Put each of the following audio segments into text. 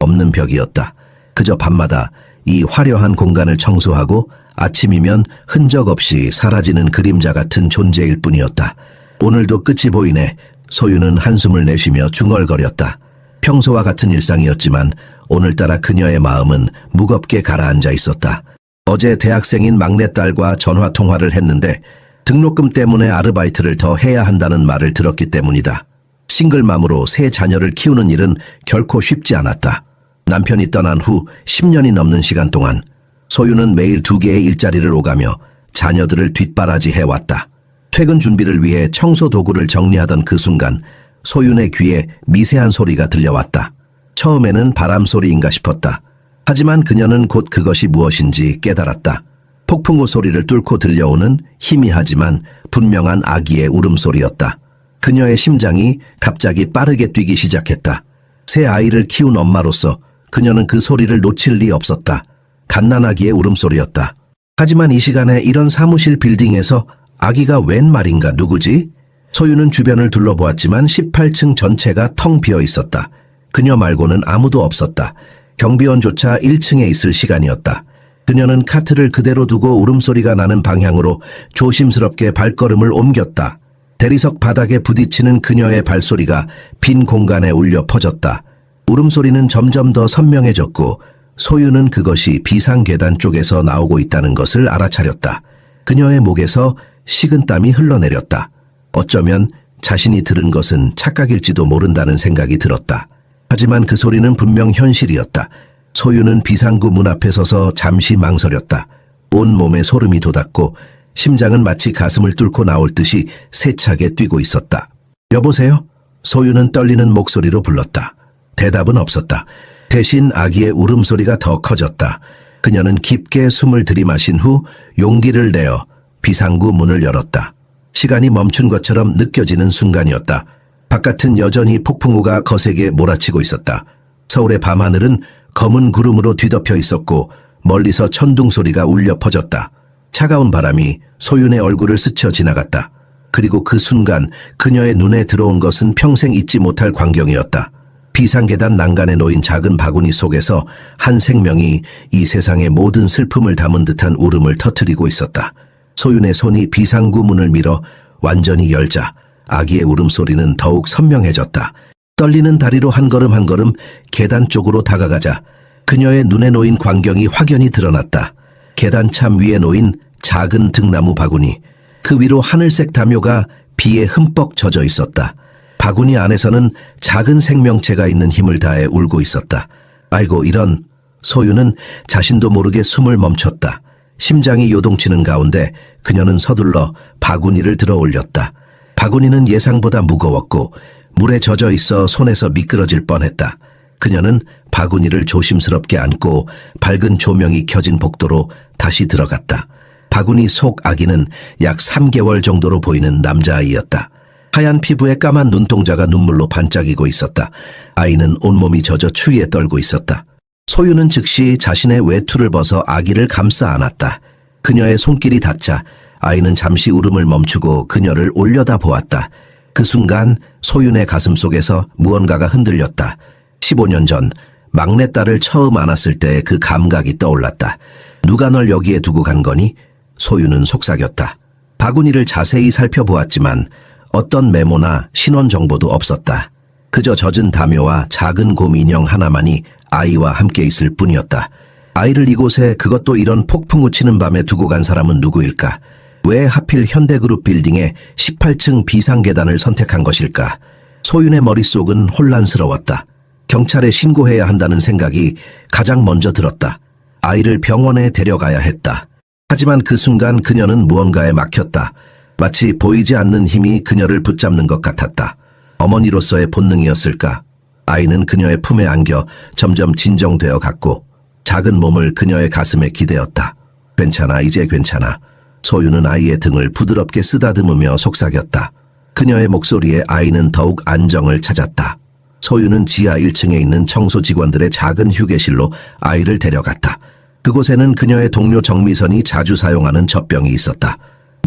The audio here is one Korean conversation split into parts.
없는 벽이었다. 그저 밤마다 이 화려한 공간을 청소하고 아침이면 흔적 없이 사라지는 그림자 같은 존재일 뿐이었다. 오늘도 끝이 보이네. 소유는 한숨을 내쉬며 중얼거렸다. 평소와 같은 일상이었지만 오늘따라 그녀의 마음은 무겁게 가라앉아 있었다. 어제 대학생인 막내딸과 전화통화를 했는데 등록금 때문에 아르바이트를 더 해야 한다는 말을 들었기 때문이다. 싱글맘으로 세 자녀를 키우는 일은 결코 쉽지 않았다. 남편이 떠난 후 10년이 넘는 시간 동안 소유는 매일 2개의 일자리를 오가며 자녀들을 뒷바라지 해왔다. 퇴근 준비를 위해 청소 도구를 정리하던 그 순간 소윤의 귀에 미세한 소리가 들려왔다. 처음에는 바람 소리인가 싶었다. 하지만 그녀는 곧 그것이 무엇인지 깨달았다. 폭풍우 소리를 뚫고 들려오는 희미하지만 분명한 아기의 울음소리였다. 그녀의 심장이 갑자기 빠르게 뛰기 시작했다. 새 아이를 키운 엄마로서 그녀는 그 소리를 놓칠 리 없었다. 갓난아기의 울음소리였다. 하지만 이 시간에 이런 사무실 빌딩에서 아기가 웬 말인가 누구지? 소유는 주변을 둘러보았지만 18층 전체가 텅 비어 있었다. 그녀 말고는 아무도 없었다. 경비원조차 1층에 있을 시간이었다. 그녀는 카트를 그대로 두고 울음소리가 나는 방향으로 조심스럽게 발걸음을 옮겼다. 대리석 바닥에 부딪히는 그녀의 발소리가 빈 공간에 울려 퍼졌다. 울음소리는 점점 더 선명해졌고 소유는 그것이 비상계단 쪽에서 나오고 있다는 것을 알아차렸다. 그녀의 목에서 식은땀이 흘러내렸다. 어쩌면 자신이 들은 것은 착각일지도 모른다는 생각이 들었다. 하지만 그 소리는 분명 현실이었다. 소유는 비상구 문 앞에 서서 잠시 망설였다. 온몸에 소름이 돋았고 심장은 마치 가슴을 뚫고 나올 듯이 세차게 뛰고 있었다. 여보세요? 소유는 떨리는 목소리로 불렀다. 대답은 없었다. 대신 아기의 울음소리가 더 커졌다. 그녀는 깊게 숨을 들이마신 후 용기를 내어 비상구 문을 열었다. 시간이 멈춘 것처럼 느껴지는 순간이었다. 바깥은 여전히 폭풍우가 거세게 몰아치고 있었다. 서울의 밤하늘은 검은 구름으로 뒤덮여 있었고 멀리서 천둥 소리가 울려 퍼졌다. 차가운 바람이 소윤의 얼굴을 스쳐 지나갔다. 그리고 그 순간 그녀의 눈에 들어온 것은 평생 잊지 못할 광경이었다. 비상계단 난간에 놓인 작은 바구니 속에서 한 생명이 이 세상의 모든 슬픔을 담은 듯한 울음을 터뜨리고 있었다. 소윤의 손이 비상구 문을 밀어 완전히 열자 아기의 울음소리는 더욱 선명해졌다. 떨리는 다리로 한 걸음 한 걸음 계단 쪽으로 다가가자 그녀의 눈에 놓인 광경이 확연히 드러났다. 계단참 위에 놓인 작은 등나무 바구니, 그 위로 하늘색 담요가 비에 흠뻑 젖어 있었다. 바구니 안에서는 작은 생명체가 있는 힘을 다해 울고 있었다. 아이고 이런. 소유는 자신도 모르게 숨을 멈췄다. 심장이 요동치는 가운데 그녀는 서둘러 바구니를 들어 올렸다. 바구니는 예상보다 무거웠고 물에 젖어 있어 손에서 미끄러질 뻔했다. 그녀는 바구니를 조심스럽게 안고 밝은 조명이 켜진 복도로 다시 들어갔다. 바구니 속 아기는 약 3개월 정도로 보이는 남자아이였다. 하얀 피부에 까만 눈동자가 눈물로 반짝이고 있었다. 아이는 온몸이 젖어 추위에 떨고 있었다. 소유는 즉시 자신의 외투를 벗어 아기를 감싸 안았다. 그녀의 손길이 닿자 아이는 잠시 울음을 멈추고 그녀를 올려다 보았다. 그 순간 소윤의 가슴 속에서 무언가가 흔들렸다. 15년 전 막내딸을 처음 안았을 때 그 감각이 떠올랐다. 누가 널 여기에 두고 간 거니? 소윤은 속삭였다. 바구니를 자세히 살펴보았지만 어떤 메모나 신원 정보도 없었다. 그저 젖은 담요와 작은 곰 인형 하나만이 아이와 함께 있을 뿐이었다. 아이를 이곳에, 그것도 이런 폭풍우 치는 밤에 두고 간 사람은 누구일까? 왜 하필 현대그룹 빌딩의 18층 비상계단을 선택한 것일까? 소윤의 머릿속은 혼란스러웠다. 경찰에 신고해야 한다는 생각이 가장 먼저 들었다. 아이를 병원에 데려가야 했다. 하지만 그 순간 그녀는 무언가에 막혔다. 마치 보이지 않는 힘이 그녀를 붙잡는 것 같았다. 어머니로서의 본능이었을까? 아이는 그녀의 품에 안겨 점점 진정되어 갔고 작은 몸을 그녀의 가슴에 기대었다. 괜찮아, 이제 괜찮아. 소윤은 아이의 등을 부드럽게 쓰다듬으며 속삭였다. 그녀의 목소리에 아이는 더욱 안정을 찾았다. 소윤은 지하 1층에 있는 청소 직원들의 작은 휴게실로 아이를 데려갔다. 그곳에는 그녀의 동료 정미선이 자주 사용하는 젖병이 있었다.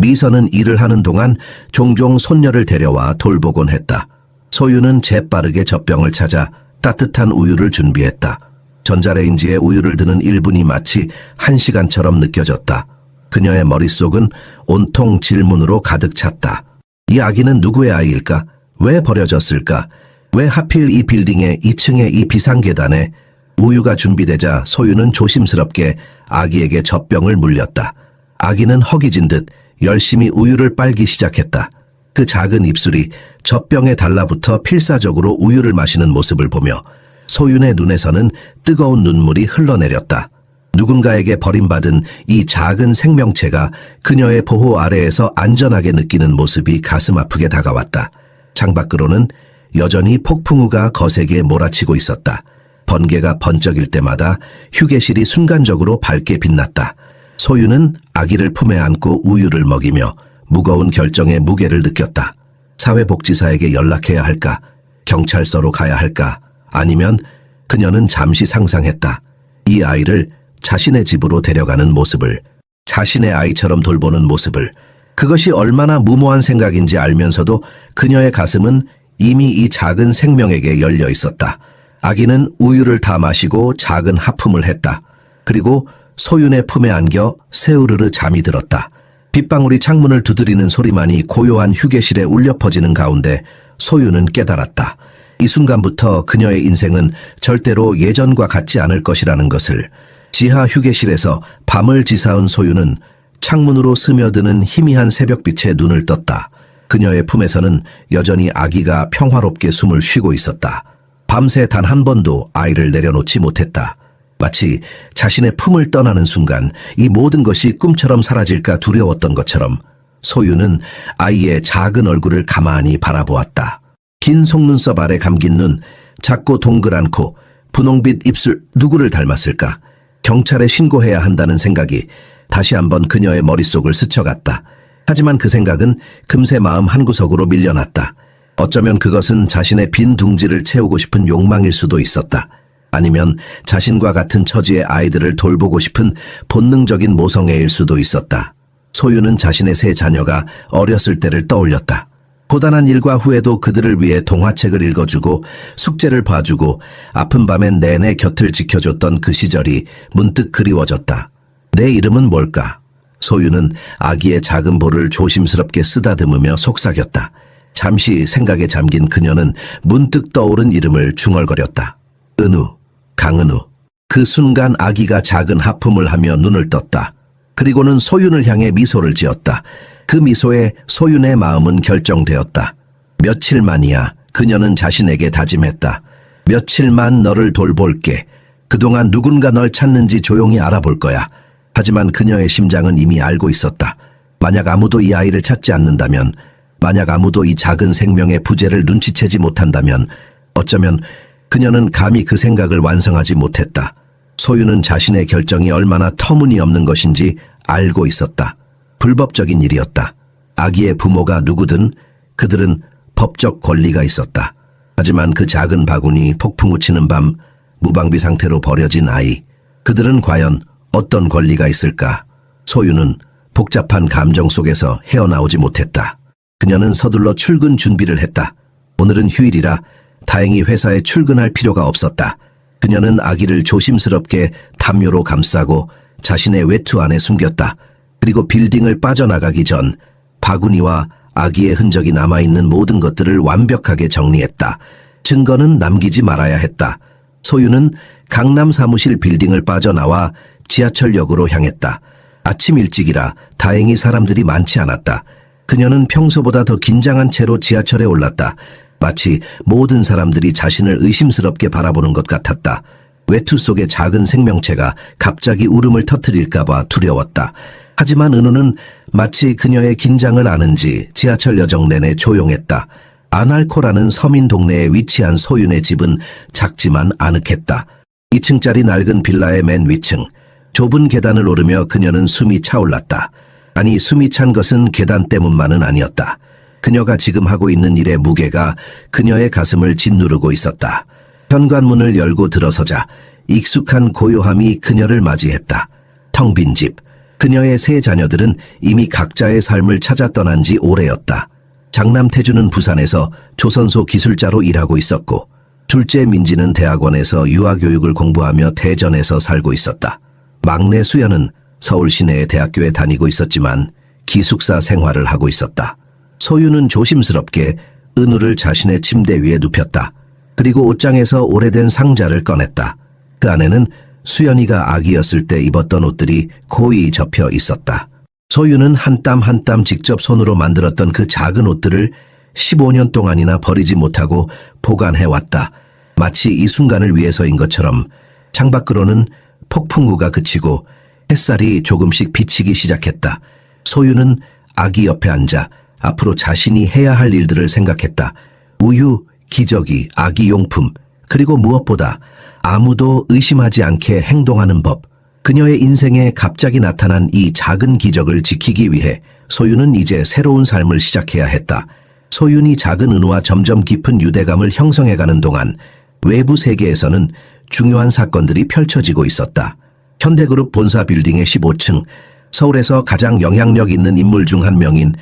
미선은 일을 하는 동안 종종 손녀를 데려와 돌보곤 했다. 소윤은 재빠르게 젖병을 찾아 따뜻한 우유를 준비했다. 전자레인지에 우유를 드는 1분이 마치 1시간처럼 느껴졌다. 그녀의 머릿속은 온통 질문으로 가득 찼다. 이 아기는 누구의 아이일까? 왜 버려졌을까? 왜 하필 이 빌딩의 2층의 이 비상계단에? 우유가 준비되자 소유는 조심스럽게 아기에게 젖병을 물렸다. 아기는 허기진 듯 열심히 우유를 빨기 시작했다. 그 작은 입술이 젖병에 달라붙어 필사적으로 우유를 마시는 모습을 보며 소윤의 눈에서는 뜨거운 눈물이 흘러내렸다. 누군가에게 버림받은 이 작은 생명체가 그녀의 보호 아래에서 안전하게 느끼는 모습이 가슴 아프게 다가왔다. 창밖으로는 여전히 폭풍우가 거세게 몰아치고 있었다. 번개가 번쩍일 때마다 휴게실이 순간적으로 밝게 빛났다. 소윤은 아기를 품에 안고 우유를 먹이며 무거운 결정의 무게를 느꼈다. 사회복지사에게 연락해야 할까? 경찰서로 가야 할까? 아니면 그녀는 잠시 상상했다. 이 아이를 자신의 집으로 데려가는 모습을, 자신의 아이처럼 돌보는 모습을. 그것이 얼마나 무모한 생각인지 알면서도 그녀의 가슴은 이미 이 작은 생명에게 열려 있었다. 아기는 우유를 다 마시고 작은 하품을 했다. 그리고 소윤의 품에 안겨 새우르르 잠이 들었다. 빗방울이 창문을 두드리는 소리만이 고요한 휴게실에 울려 퍼지는 가운데 소윤은 깨달았다. 이 순간부터 그녀의 인생은 절대로 예전과 같지 않을 것이라는 것을. 지하 휴게실에서 밤을 지새운 소윤은 창문으로 스며드는 희미한 새벽빛에 눈을 떴다. 그녀의 품에서는 여전히 아기가 평화롭게 숨을 쉬고 있었다. 밤새 단 한 번도 아이를 내려놓지 못했다. 마치 자신의 품을 떠나는 순간 이 모든 것이 꿈처럼 사라질까 두려웠던 것처럼 소윤은 아이의 작은 얼굴을 가만히 바라보았다. 긴 속눈썹 아래 감긴 눈, 작고 동그란 코, 분홍빛 입술, 누구를 닮았을까? 경찰에 신고해야 한다는 생각이 다시 한번 그녀의 머릿속을 스쳐갔다. 하지만 그 생각은 금세 마음 한구석으로 밀려났다. 어쩌면 그것은 자신의 빈 둥지를 채우고 싶은 욕망일 수도 있었다. 아니면 자신과 같은 처지의 아이들을 돌보고 싶은 본능적인 모성애일 수도 있었다. 소유는 자신의 세 자녀가 어렸을 때를 떠올렸다. 고단한 일과 후에도 그들을 위해 동화책을 읽어주고 숙제를 봐주고 아픈 밤엔 내내 곁을 지켜줬던 그 시절이 문득 그리워졌다. 내 이름은 뭘까? 소유는 아기의 작은 볼을 조심스럽게 쓰다듬으며 속삭였다. 잠시 생각에 잠긴 그녀는 문득 떠오른 이름을 중얼거렸다. 은우, 강은우. 그 순간 아기가 작은 하품을 하며 눈을 떴다. 그리고는 소윤을 향해 미소를 지었다. 그 미소에 소윤의 마음은 결정되었다. 며칠만이야. 그녀는 자신에게 다짐했다. 며칠만 너를 돌볼게. 그동안 누군가 널 찾는지 조용히 알아볼 거야. 하지만 그녀의 심장은 이미 알고 있었다. 만약 아무도 이 아이를 찾지 않는다면, 만약 아무도 이 작은 생명의 부재를 눈치채지 못한다면 어쩌면 그녀는 감히 그 생각을 완성하지 못했다. 소유는 자신의 결정이 얼마나 터무니없는 것인지 알고 있었다. 불법적인 일이었다. 아기의 부모가 누구든 그들은 법적 권리가 있었다. 하지만 그 작은 바구니 폭풍우 치는 밤 무방비 상태로 버려진 아이, 그들은 과연 어떤 권리가 있을까? 소유는 복잡한 감정 속에서 헤어나오지 못했다. 그녀는 서둘러 출근 준비를 했다. 오늘은 휴일이라 다행히 회사에 출근할 필요가 없었다. 그녀는 아기를 조심스럽게 담요로 감싸고 자신의 외투 안에 숨겼다. 그리고 빌딩을 빠져나가기 전 바구니와 아기의 흔적이 남아있는 모든 것들을 완벽하게 정리했다. 증거는 남기지 말아야 했다. 소유는 강남 사무실 빌딩을 빠져나와 지하철역으로 향했다. 아침 일찍이라 다행히 사람들이 많지 않았다. 그녀는 평소보다 더 긴장한 채로 지하철에 올랐다. 마치 모든 사람들이 자신을 의심스럽게 바라보는 것 같았다. 외투 속의 작은 생명체가 갑자기 울음을 터뜨릴까봐 두려웠다. 하지만 은우는 마치 그녀의 긴장을 아는지 지하철 여정 내내 조용했다. 아날코라는 서민 동네에 위치한 소윤의 집은 작지만 아늑했다. 2층짜리 낡은 빌라의 맨 위층, 좁은 계단을 오르며 그녀는 숨이 차올랐다. 아니, 숨이 찬 것은 계단 때문만은 아니었다. 그녀가 지금 하고 있는 일의 무게가 그녀의 가슴을 짓누르고 있었다. 현관문을 열고 들어서자 익숙한 고요함이 그녀를 맞이했다. 텅 빈 집. 그녀의 세 자녀들은 이미 각자의 삶을 찾아 떠난 지 오래였다. 장남 태주는 부산에서 조선소 기술자로 일하고 있었고 둘째 민지는 대학원에서 유아교육을 공부하며 대전에서 살고 있었다. 막내 수연은 서울 시내의 대학교에 다니고 있었지만 기숙사 생활을 하고 있었다. 소유는 조심스럽게 은우를 자신의 침대 위에 눕혔다. 그리고 옷장에서 오래된 상자를 꺼냈다. 그 안에는 수연이가 아기였을 때 입었던 옷들이 고이 접혀 있었다. 소유는 한 땀 한 땀 직접 손으로 만들었던 그 작은 옷들을 15년 동안이나 버리지 못하고 보관해왔다. 마치 이 순간을 위해서인 것처럼 창밖으로는 폭풍우가 그치고 햇살이 조금씩 비치기 시작했다. 소유는 아기 옆에 앉아 앞으로 자신이 해야 할 일들을 생각했다. 우유, 기저귀, 아기 용품, 그리고 무엇보다 아무도 의심하지 않게 행동하는 법. 그녀의 인생에 갑자기 나타난 이 작은 기적을 지키기 위해 소유는 이제 새로운 삶을 시작해야 했다. 소윤이 작은 은우와 점점 깊은 유대감을 형성해가는 동안 외부 세계에서는 중요한 사건들이 펼쳐지고 있었다. 현대그룹 본사 빌딩의 15층, 서울에서 가장 영향력 있는 인물 중 한 명인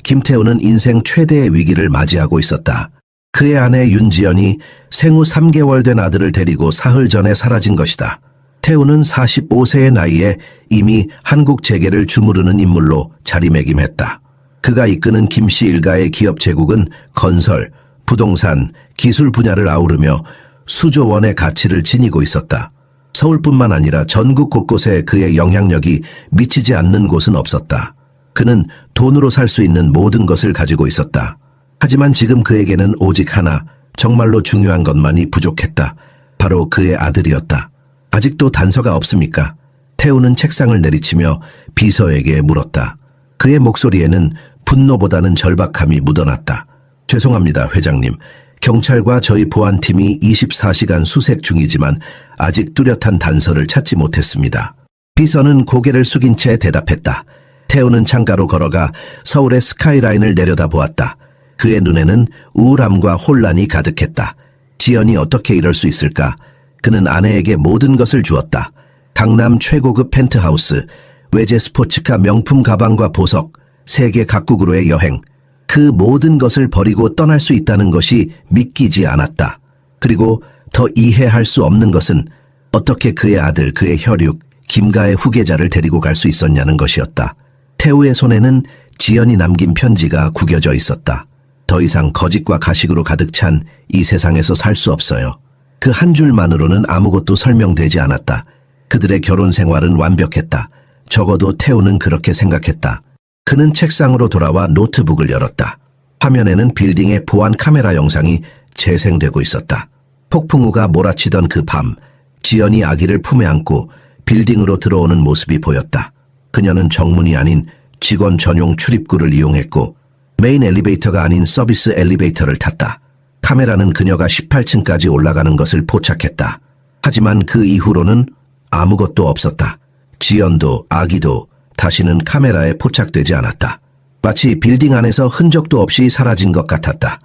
김태우는 인생 최대의 위기를 맞이하고 있었다. 그의 아내 윤지연이 생후 3개월 된 아들을 데리고 사흘 전에 사라진 것이다. 태우는 45세의 나이에 이미 한국 재계를 주무르는 인물로 자리매김했다. 그가 이끄는 김씨 일가의 기업 제국은 건설, 부동산, 기술 분야를 아우르며 수조 원의 가치를 지니고 있었다. 서울뿐만 아니라 전국 곳곳에 그의 영향력이 미치지 않는 곳은 없었다. 그는 돈으로 살 수 있는 모든 것을 가지고 있었다. 하지만 지금 그에게는 오직 하나, 정말로 중요한 것만이 부족했다. 바로 그의 아들이었다. 아직도 단서가 없습니까? 태우는 책상을 내리치며 비서에게 물었다. 그의 목소리에는 분노보다는 절박함이 묻어났다. 죄송합니다, 회장님. 경찰과 저희 보안팀이 24시간 수색 중이지만 아직 뚜렷한 단서를 찾지 못했습니다. 비서는 고개를 숙인 채 대답했다. 태우는 창가로 걸어가 서울의 스카이라인을 내려다보았다. 그의 눈에는 우울함과 혼란이 가득했다. 지연이 어떻게 이럴 수 있을까? 그는 아내에게 모든 것을 주었다. 강남 최고급 펜트하우스, 외제 스포츠카 명품 가방과 보석, 세계 각국으로의 여행. 그 모든 것을 버리고 떠날 수 있다는 것이 믿기지 않았다. 그리고 더 이해할 수 없는 것은 어떻게 그의 아들, 그의 혈육, 김가의 후계자를 데리고 갈 수 있었냐는 것이었다. 태우의 손에는 지연이 남긴 편지가 구겨져 있었다. 더 이상 거짓과 가식으로 가득 찬 이 세상에서 살 수 없어요. 그 한 줄만으로는 아무것도 설명되지 않았다. 그들의 결혼 생활은 완벽했다. 적어도 태우는 그렇게 생각했다. 그는 책상으로 돌아와 노트북을 열었다. 화면에는 빌딩의 보안 카메라 영상이 재생되고 있었다. 폭풍우가 몰아치던 그 밤, 지연이 아기를 품에 안고 빌딩으로 들어오는 모습이 보였다. 그녀는 정문이 아닌 직원 전용 출입구를 이용했고 메인 엘리베이터가 아닌 서비스 엘리베이터를 탔다. 카메라는 그녀가 18층까지 올라가는 것을 포착했다. 하지만 그 이후로는 아무것도 없었다. 지연도 아기도 다시는 카메라에 포착되지 않았다. 마치 빌딩 안에서 흔적도 없이 사라진 것 같았다.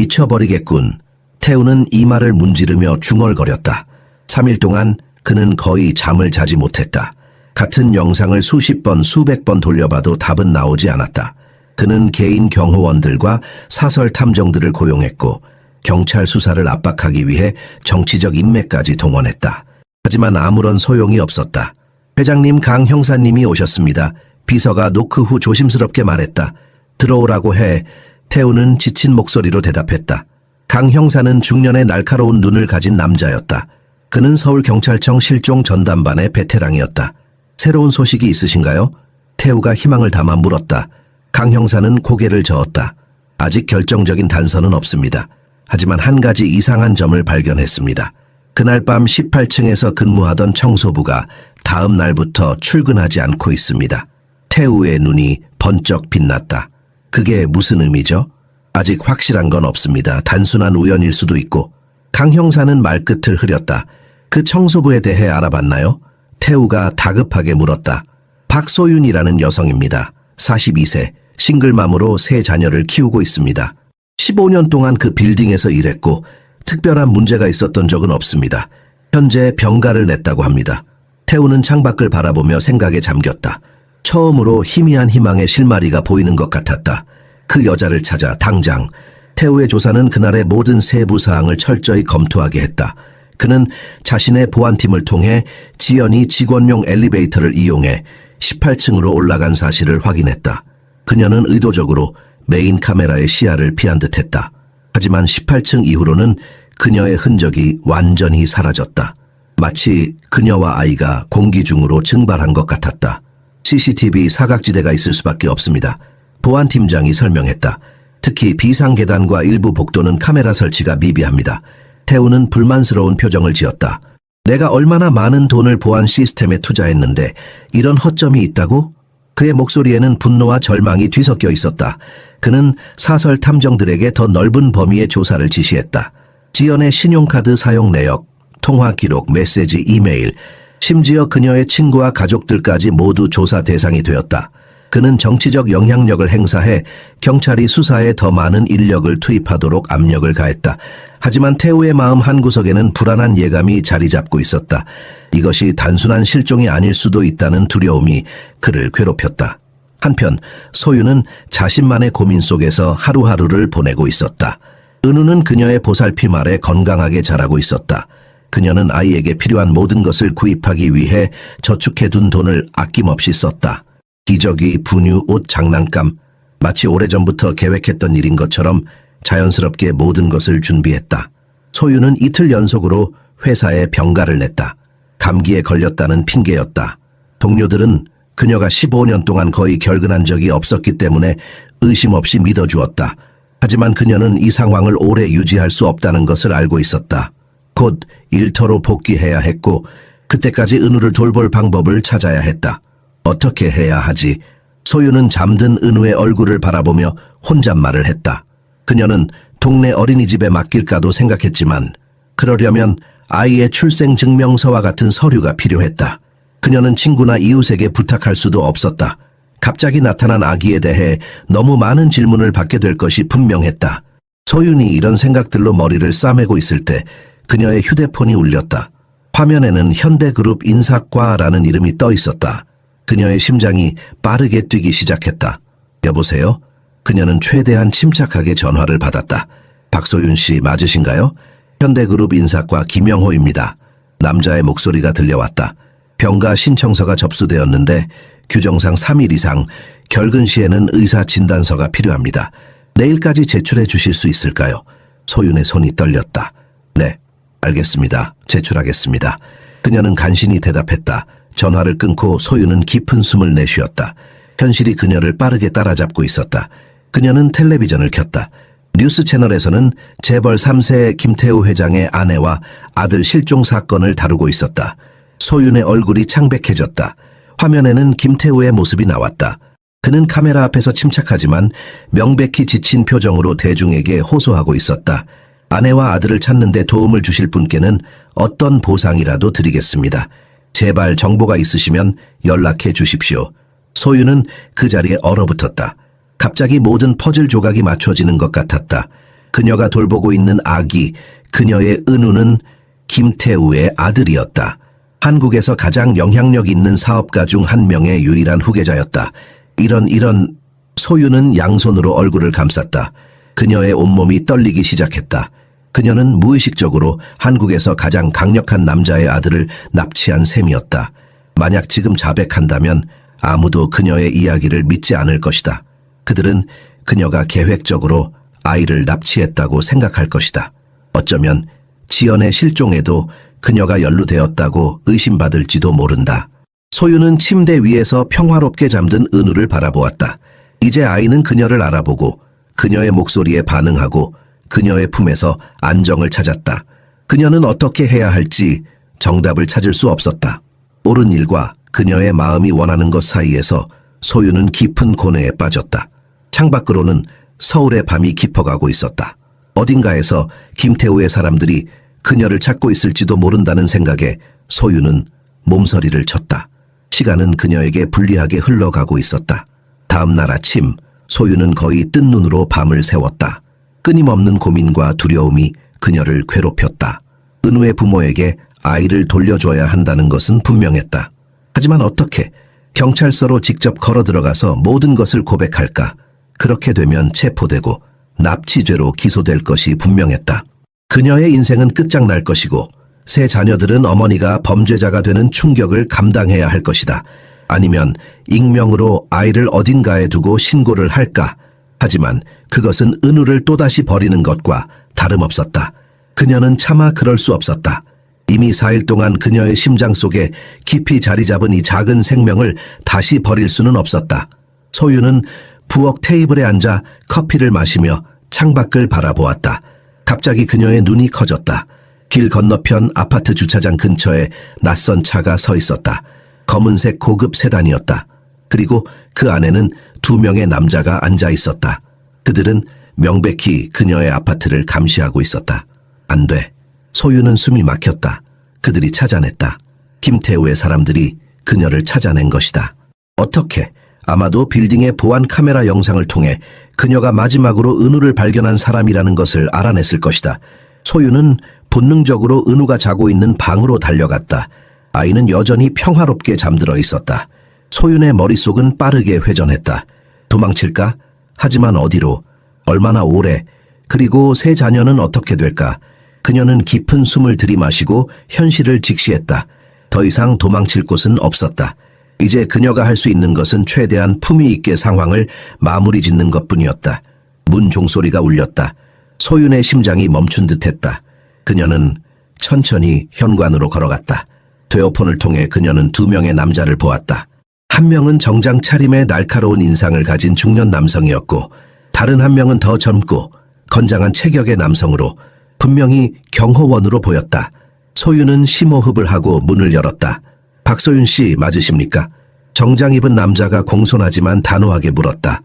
미쳐버리겠군. 태우는 이마를 문지르며 중얼거렸다. 3일 동안 그는 거의 잠을 자지 못했다. 같은 영상을 수십 번, 수백 번 돌려봐도 답은 나오지 않았다. 그는 개인 경호원들과 사설 탐정들을 고용했고 경찰 수사를 압박하기 위해 정치적 인맥까지 동원했다. 하지만 아무런 소용이 없었다. 회장님, 강 형사님이 오셨습니다. 비서가 노크 후 조심스럽게 말했다. 들어오라고 해. 태우는 지친 목소리로 대답했다. 강 형사는 중년의 날카로운 눈을 가진 남자였다. 그는 서울경찰청 실종 전담반의 베테랑이었다. 새로운 소식이 있으신가요? 태우가 희망을 담아 물었다. 강 형사는 고개를 저었다. 아직 결정적인 단서는 없습니다. 하지만 한 가지 이상한 점을 발견했습니다. 그날 밤 18층에서 근무하던 청소부가 다음 날부터 출근하지 않고 있습니다. 태우의 눈이 번쩍 빛났다. 그게 무슨 의미죠? 아직 확실한 건 없습니다. 단순한 우연일 수도 있고. 강 형사는 말끝을 흐렸다. 그 청소부에 대해 알아봤나요? 태우가 다급하게 물었다. 박소윤이라는 여성입니다. 42세, 싱글맘으로 세 자녀를 키우고 있습니다. 15년 동안 그 빌딩에서 일했고 특별한 문제가 있었던 적은 없습니다. 현재 병가를 냈다고 합니다. 태우는 창밖을 바라보며 생각에 잠겼다. 처음으로 희미한 희망의 실마리가 보이는 것 같았다. 그 여자를 찾아 당장 태우의 조사는 그날의 모든 세부 사항을 철저히 검토하게 했다. 그는 자신의 보안팀을 통해 지연이 직원용 엘리베이터를 이용해 18층으로 올라간 사실을 확인했다. 그녀는 의도적으로 메인 카메라의 시야를 피한 듯했다. 하지만 18층 이후로는 그녀의 흔적이 완전히 사라졌다. 마치 그녀와 아이가 공기 중으로 증발한 것 같았다. CCTV 사각지대가 있을 수밖에 없습니다. 보안팀장이 설명했다. 특히 비상계단과 일부 복도는 카메라 설치가 미비합니다. 태우는 불만스러운 표정을 지었다. 내가 얼마나 많은 돈을 보안 시스템에 투자했는데 이런 허점이 있다고? 그의 목소리에는 분노와 절망이 뒤섞여 있었다. 그는 사설 탐정들에게 더 넓은 범위의 조사를 지시했다. 지연의 신용카드 사용 내역, 통화 기록, 메시지, 이메일, 심지어 그녀의 친구와 가족들까지 모두 조사 대상이 되었다. 그는 정치적 영향력을 행사해 경찰이 수사에 더 많은 인력을 투입하도록 압력을 가했다. 하지만 태우의 마음 한구석에는 불안한 예감이 자리 잡고 있었다. 이것이 단순한 실종이 아닐 수도 있다는 두려움이 그를 괴롭혔다. 한편 소유는 자신만의 고민 속에서 하루하루를 보내고 있었다. 은우는 그녀의 보살핌 아래 건강하게 자라고 있었다. 그녀는 아이에게 필요한 모든 것을 구입하기 위해 저축해둔 돈을 아낌없이 썼다. 기저귀, 분유, 옷, 장난감, 마치 오래전부터 계획했던 일인 것처럼 자연스럽게 모든 것을 준비했다. 소유는 이틀 연속으로 회사에 병가를 냈다. 감기에 걸렸다는 핑계였다. 동료들은 그녀가 15년 동안 거의 결근한 적이 없었기 때문에 의심 없이 믿어주었다. 하지만 그녀는 이 상황을 오래 유지할 수 없다는 것을 알고 있었다. 곧 일터로 복귀해야 했고 그때까지 은우를 돌볼 방법을 찾아야 했다. 어떻게 해야 하지? 소유는 잠든 은우의 얼굴을 바라보며 혼잣말을 했다. 그녀는 동네 어린이집에 맡길까도 생각했지만 그러려면 아이의 출생증명서와 같은 서류가 필요했다. 그녀는 친구나 이웃에게 부탁할 수도 없었다. 갑자기 나타난 아기에 대해 너무 많은 질문을 받게 될 것이 분명했다. 소윤이 이런 생각들로 머리를 싸매고 있을 때 그녀의 휴대폰이 울렸다. 화면에는 현대그룹 인사과라는 이름이 떠 있었다. 그녀의 심장이 빠르게 뛰기 시작했다. 여보세요? 그녀는 최대한 침착하게 전화를 받았다. 박소윤 씨 맞으신가요? 현대그룹 인사과 김영호입니다. 남자의 목소리가 들려왔다. 병가 신청서가 접수되었는데 규정상 3일 이상 결근 시에는 의사 진단서가 필요합니다. 내일까지 제출해 주실 수 있을까요? 소윤의 손이 떨렸다. 네, 알겠습니다. 제출하겠습니다. 그녀는 간신히 대답했다. 전화를 끊고 소윤은 깊은 숨을 내쉬었다. 현실이 그녀를 빠르게 따라잡고 있었다. 그녀는 텔레비전을 켰다. 뉴스 채널에서는 재벌 3세 김태우 회장의 아내와 아들 실종 사건을 다루고 있었다. 소윤의 얼굴이 창백해졌다. 화면에는 김태우의 모습이 나왔다. 그는 카메라 앞에서 침착하지만 명백히 지친 표정으로 대중에게 호소하고 있었다. 아내와 아들을 찾는 데 도움을 주실 분께는 어떤 보상이라도 드리겠습니다. 제발 정보가 있으시면 연락해 주십시오. 소윤은 그 자리에 얼어붙었다. 갑자기 모든 퍼즐 조각이 맞춰지는 것 같았다. 그녀가 돌보고 있는 아기, 그녀의 은우는 김태우의 아들이었다. 한국에서 가장 영향력 있는 사업가 중 한 명의 유일한 후계자였다. 이런 소윤은 양손으로 얼굴을 감쌌다. 그녀의 온몸이 떨리기 시작했다. 그녀는 무의식적으로 한국에서 가장 강력한 남자의 아들을 납치한 셈이었다. 만약 지금 자백한다면 아무도 그녀의 이야기를 믿지 않을 것이다. 그들은 그녀가 계획적으로 아이를 납치했다고 생각할 것이다. 어쩌면 지연의 실종에도 그녀가 연루되었다고 의심받을지도 모른다. 소윤은 침대 위에서 평화롭게 잠든 은우를 바라보았다. 이제 아이는 그녀를 알아보고 그녀의 목소리에 반응하고 그녀의 품에서 안정을 찾았다. 그녀는 어떻게 해야 할지 정답을 찾을 수 없었다. 옳은 일과 그녀의 마음이 원하는 것 사이에서 소윤은 깊은 고뇌에 빠졌다. 창밖으로는 서울의 밤이 깊어가고 있었다. 어딘가에서 김태우의 사람들이 그녀를 찾고 있을지도 모른다는 생각에 소윤은 몸서리를 쳤다. 시간은 그녀에게 불리하게 흘러가고 있었다. 다음 날 아침 소윤은 거의 뜬 눈으로 밤을 새웠다. 끊임없는 고민과 두려움이 그녀를 괴롭혔다. 은우의 부모에게 아이를 돌려줘야 한다는 것은 분명했다. 하지만 어떻게 경찰서로 직접 걸어 들어가서 모든 것을 고백할까? 그렇게 되면 체포되고 납치죄로 기소될 것이 분명했다. 그녀의 인생은 끝장날 것이고 세 자녀들은 어머니가 범죄자가 되는 충격을 감당해야 할 것이다. 아니면 익명으로 아이를 어딘가에 두고 신고를 할까? 하지만 그것은 은우를 또다시 버리는 것과 다름없었다. 그녀는 차마 그럴 수 없었다. 이미 4일 동안 그녀의 심장 속에 깊이 자리 잡은 이 작은 생명을 다시 버릴 수는 없었다. 소유는 부엌 테이블에 앉아 커피를 마시며 창밖을 바라보았다. 갑자기 그녀의 눈이 커졌다. 길 건너편 아파트 주차장 근처에 낯선 차가 서 있었다. 검은색 고급 세단이었다. 그리고 그 안에는 2명의 남자가 앉아 있었다. 그들은 명백히 그녀의 아파트를 감시하고 있었다. 안 돼. 소유는 숨이 막혔다. 그들이 찾아냈다. 김태우의 사람들이 그녀를 찾아낸 것이다. 어떻게? 아마도 빌딩의 보안 카메라 영상을 통해 그녀가 마지막으로 은우를 발견한 사람이라는 것을 알아냈을 것이다. 소유는 본능적으로 은우가 자고 있는 방으로 달려갔다. 아이는 여전히 평화롭게 잠들어 있었다. 소윤의 머릿속은 빠르게 회전했다. 도망칠까? 하지만 어디로? 얼마나 오래? 그리고 세 자녀는 어떻게 될까? 그녀는 깊은 숨을 들이마시고 현실을 직시했다. 더 이상 도망칠 곳은 없었다. 이제 그녀가 할 수 있는 것은 최대한 품위 있게 상황을 마무리 짓는 것뿐이었다. 문 종소리가 울렸다. 소윤의 심장이 멈춘 듯했다. 그녀는 천천히 현관으로 걸어갔다. 되어폰을 통해 그녀는 2명의 남자를 보았다. 한 명은 정장 차림의 날카로운 인상을 가진 중년 남성이었고 다른 한 명은 더 젊고 건장한 체격의 남성으로 분명히 경호원으로 보였다. 소윤은 심호흡을 하고 문을 열었다. 박소윤 씨 맞으십니까? 정장 입은 남자가 공손하지만 단호하게 물었다.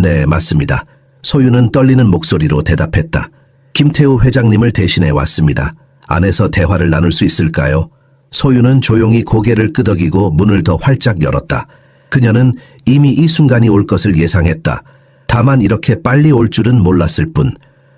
네, 맞습니다. 소윤은 떨리는 목소리로 대답했다. 김태우 회장님을 대신해 왔습니다. 안에서 대화를 나눌 수 있을까요? 소윤은 조용히 고개를 끄덕이고 문을 더 활짝 열었다. 그녀는 이미 이 순간이 올 것을 예상했다. 다만 이렇게 빨리 올 줄은 몰랐을 뿐.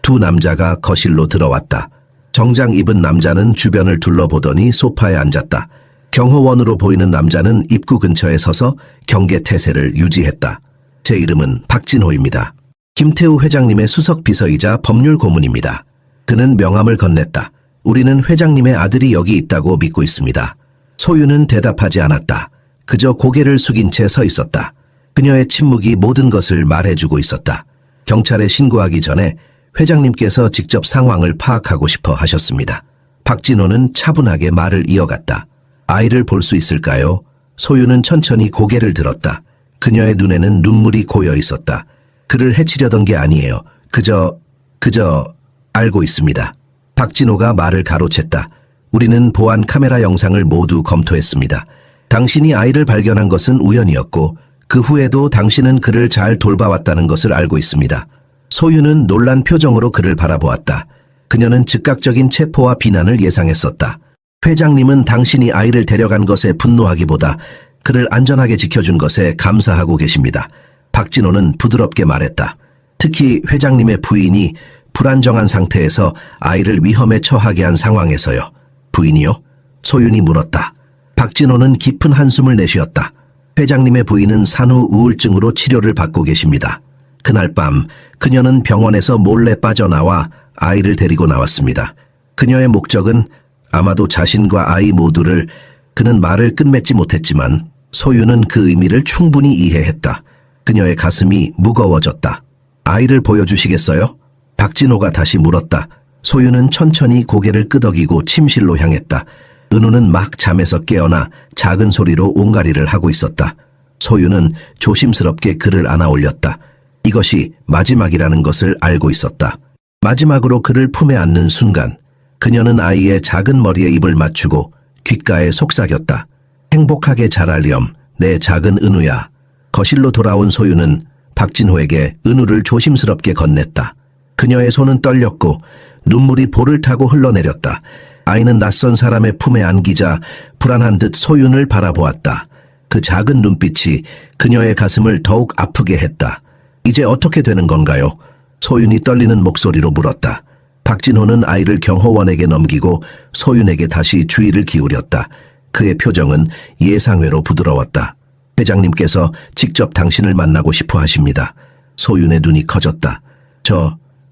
2 남자가 거실로 들어왔다. 정장 입은 남자는 주변을 둘러보더니 소파에 앉았다. 경호원으로 보이는 남자는 입구 근처에 서서 경계 태세를 유지했다. 제 이름은 박진호입니다. 김태우 회장님의 수석 비서이자 법률 고문입니다. 그는 명함을 건넸다. 우리는 회장님의 아들이 여기 있다고 믿고 있습니다. 소윤은 대답하지 않았다. 그저 고개를 숙인 채 서 있었다. 그녀의 침묵이 모든 것을 말해주고 있었다. 경찰에 신고하기 전에 회장님께서 직접 상황을 파악하고 싶어 하셨습니다. 박진호는 차분하게 말을 이어갔다. 아이를 볼 수 있을까요? 소윤은 천천히 고개를 들었다. 그녀의 눈에는 눈물이 고여 있었다. 그를 해치려던 게 아니에요. 그저 알고 있습니다. 박진호가 말을 가로챘다. 우리는 보안 카메라 영상을 모두 검토했습니다. 당신이 아이를 발견한 것은 우연이었고 그 후에도 당신은 그를 잘 돌봐왔다는 것을 알고 있습니다. 소윤은 놀란 표정으로 그를 바라보았다. 그녀는 즉각적인 체포와 비난을 예상했었다. 회장님은 당신이 아이를 데려간 것에 분노하기보다 그를 안전하게 지켜준 것에 감사하고 계십니다. 박진호는 부드럽게 말했다. 특히 회장님의 부인이 불안정한 상태에서 아이를 위험에 처하게 한 상황에서요. 부인이요? 소윤이 물었다. 박진호는 깊은 한숨을 내쉬었다. 회장님의 부인은 산후 우울증으로 치료를 받고 계십니다. 그날 밤 그녀는 병원에서 몰래 빠져나와 아이를 데리고 나왔습니다. 그녀의 목적은 아마도 자신과 아이 모두를 그는 말을 끝맺지 못했지만 소윤은 그 의미를 충분히 이해했다. 그녀의 가슴이 무거워졌다. 아이를 보여주시겠어요? 박진호가 다시 물었다. 소윤은 천천히 고개를 끄덕이고 침실로 향했다. 은우는 막 잠에서 깨어나 작은 소리로 옹가리를 하고 있었다. 소윤은 조심스럽게 그를 안아 올렸다. 이것이 마지막이라는 것을 알고 있었다. 마지막으로 그를 품에 안는 순간 그녀는 아이의 작은 머리에 입을 맞추고 귓가에 속삭였다. 행복하게 자라렴, 내 작은 은우야. 거실로 돌아온 소윤은 박진호에게 은우를 조심스럽게 건넸다. 그녀의 손은 떨렸고 눈물이 볼을 타고 흘러내렸다. 아이는 낯선 사람의 품에 안기자 불안한 듯 소윤을 바라보았다. 그 작은 눈빛이 그녀의 가슴을 더욱 아프게 했다. 이제 어떻게 되는 건가요? 소윤이 떨리는 목소리로 물었다. 박진호는 아이를 경호원에게 넘기고 소윤에게 다시 주의를 기울였다. 그의 표정은 예상외로 부드러웠다. 회장님께서 직접 당신을 만나고 싶어 하십니다. 소윤의 눈이 커졌다.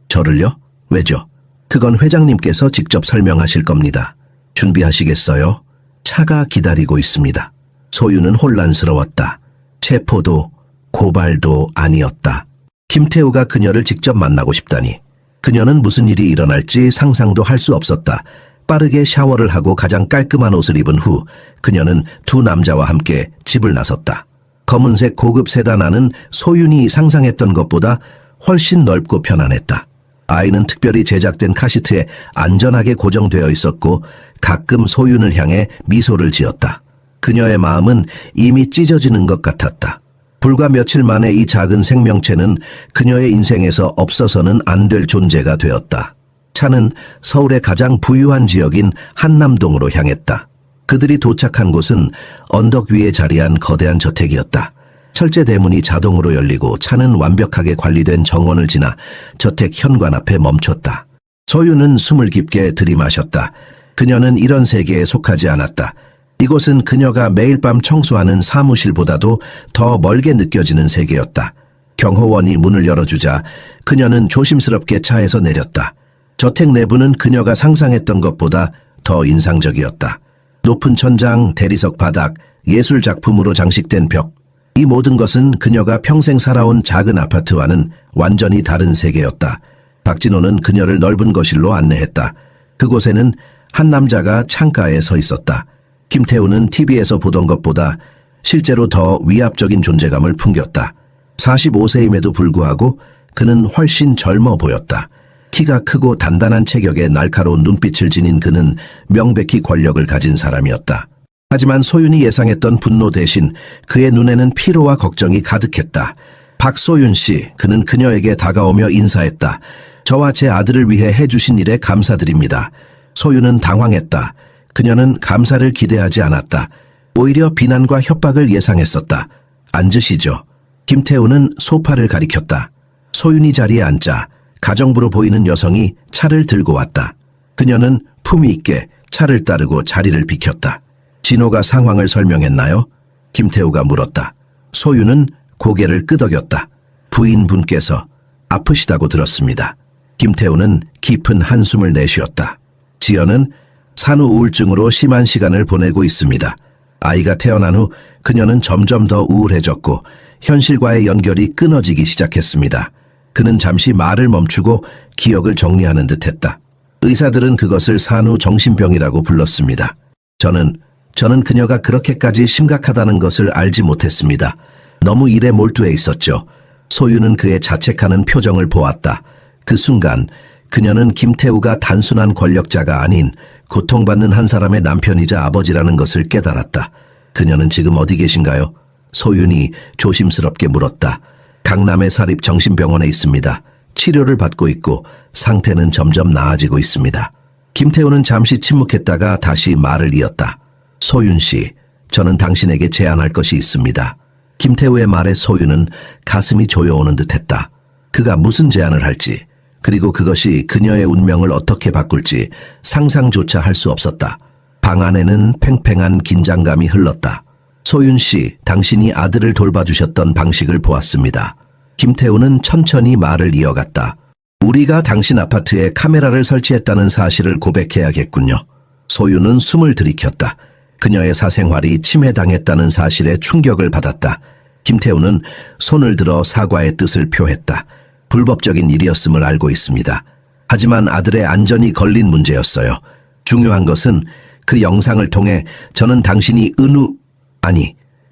저를요? 왜죠? 그건 회장님께서 직접 설명하실 겁니다. 준비하시겠어요? 차가 기다리고 있습니다. 소유는 혼란스러웠다. 체포도 고발도 아니었다. 김태우가 그녀를 직접 만나고 싶다니. 그녀는 무슨 일이 일어날지 상상도 할 수 없었다. 빠르게 샤워를 하고 가장 깔끔한 옷을 입은 후 그녀는 두 남자와 함께 집을 나섰다. 검은색 고급 세단 안은 소윤이 상상했던 것보다 훨씬 넓고 편안했다. 아이는 특별히 제작된 카시트에 안전하게 고정되어 있었고 가끔 소윤을 향해 미소를 지었다. 그녀의 마음은 이미 찢어지는 것 같았다. 불과 며칠 만에 이 작은 생명체는 그녀의 인생에서 없어서는 안 될 존재가 되었다. 차는 서울의 가장 부유한 지역인 한남동으로 향했다. 그들이 도착한 곳은 언덕 위에 자리한 거대한 저택이었다. 철제 대문이 자동으로 열리고 차는 완벽하게 관리된 정원을 지나 저택 현관 앞에 멈췄다. 소유는 숨을 깊게 들이마셨다. 그녀는 이런 세계에 속하지 않았다. 이곳은 그녀가 매일 밤 청소하는 사무실보다도 더 멀게 느껴지는 세계였다. 경호원이 문을 열어주자 그녀는 조심스럽게 차에서 내렸다. 저택 내부는 그녀가 상상했던 것보다 더 인상적이었다. 높은 천장, 대리석 바닥, 예술 작품으로 장식된 벽. 이 모든 것은 그녀가 평생 살아온 작은 아파트와는 완전히 다른 세계였다. 박진호는 그녀를 넓은 거실로 안내했다. 그곳에는 한 남자가 창가에 서 있었다. 김태우는 TV에서 보던 것보다 실제로 더 위압적인 존재감을 풍겼다. 45세임에도 불구하고 그는 훨씬 젊어 보였다. 키가 크고 단단한 체격에 날카로운 눈빛을 지닌 그는 명백히 권력을 가진 사람이었다. 하지만 소윤이 예상했던 분노 대신 그의 눈에는 피로와 걱정이 가득했다. 박소윤 씨, 그는 그녀에게 다가오며 인사했다. 저와 제 아들을 위해 해주신 일에 감사드립니다. 소윤은 당황했다. 그녀는 감사를 기대하지 않았다. 오히려 비난과 협박을 예상했었다. 앉으시죠. 김태우는 소파를 가리켰다. 소윤이 자리에 앉자 가정부로 보이는 여성이 차를 들고 왔다. 그녀는 품위 있게 차를 따르고 자리를 비켰다. 진호가 상황을 설명했나요? 김태우가 물었다. 소윤은 고개를 끄덕였다. 부인분께서 아프시다고 들었습니다. 김태우는 깊은 한숨을 내쉬었다. 지연은 산후 우울증으로 심한 시간을 보내고 있습니다. 아이가 태어난 후 그녀는 점점 더 우울해졌고 현실과의 연결이 끊어지기 시작했습니다. 그는 잠시 말을 멈추고 기억을 정리하는 듯했다. 의사들은 그것을 산후 정신병이라고 불렀습니다. 저는 그녀가 그렇게까지 심각하다는 것을 알지 못했습니다. 너무 일에 몰두해 있었죠. 소유는 그의 자책하는 표정을 보았다. 그 순간 그녀는 김태우가 단순한 권력자가 아닌 고통받는 한 사람의 남편이자 아버지라는 것을 깨달았다. 그녀는 지금 어디 계신가요? 소윤이 조심스럽게 물었다. 강남의 사립정신병원에 있습니다. 치료를 받고 있고 상태는 점점 나아지고 있습니다. 김태우는 잠시 침묵했다가 다시 말을 이었다. 소윤 씨, 저는 당신에게 제안할 것이 있습니다. 김태우의 말에 소윤은 가슴이 조여오는 듯했다. 그가 무슨 제안을 할지, 그리고 그것이 그녀의 운명을 어떻게 바꿀지 상상조차 할 수 없었다. 방 안에는 팽팽한 긴장감이 흘렀다. 소윤 씨, 당신이 아들을 돌봐주셨던 방식을 보았습니다. 김태우는 천천히 말을 이어갔다. 우리가 당신 아파트에 카메라를 설치했다는 사실을 고백해야겠군요. 소윤은 숨을 들이켰다. 그녀의 사생활이 침해당했다는 사실에 충격을 받았다. 김태우는 손을 들어 사과의 뜻을 표했다. 불법적인 일이었음을 알고 있습니다. 하지만 아들의 안전이 걸린 문제였어요. 중요한 것은 그 영상을 통해 저는 당신이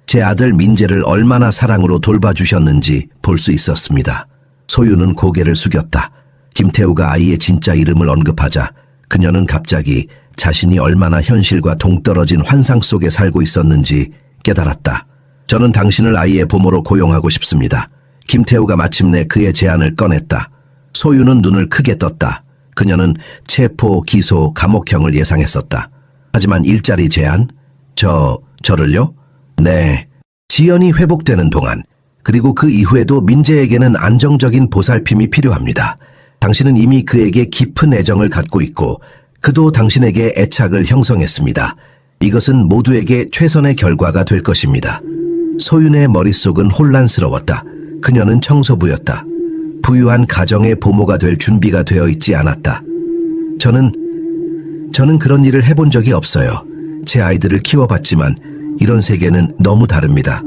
제 아들 민재를 얼마나 사랑으로 돌봐주셨는지 볼 수 있었습니다. 소유는 고개를 숙였다. 김태우가 아이의 진짜 이름을 언급하자 그녀는 갑자기 자신이 얼마나 현실과 동떨어진 환상 속에 살고 있었는지 깨달았다. 저는 당신을 아이의 보모로 고용하고 싶습니다. 김태우가 마침내 그의 제안을 꺼냈다. 소유는 눈을 크게 떴다. 그녀는 체포, 기소, 감옥형을 예상했었다. 하지만 일자리 제안? 저를요? 네. 지연이 회복되는 동안, 그리고 그 이후에도 민재에게는 안정적인 보살핌이 필요합니다. 당신은 이미 그에게 깊은 애정을 갖고 있고 그도 당신에게 애착을 형성했습니다. 이것은 모두에게 최선의 결과가 될 것입니다. 소윤의 머릿속은 혼란스러웠다. 그녀는 청소부였다. 부유한 가정의 보모가 될 준비가 되어 있지 않았다. 저는 그런 일을 해본 적이 없어요. 제 아이들을 키워봤지만 이런 세계는 너무 다릅니다.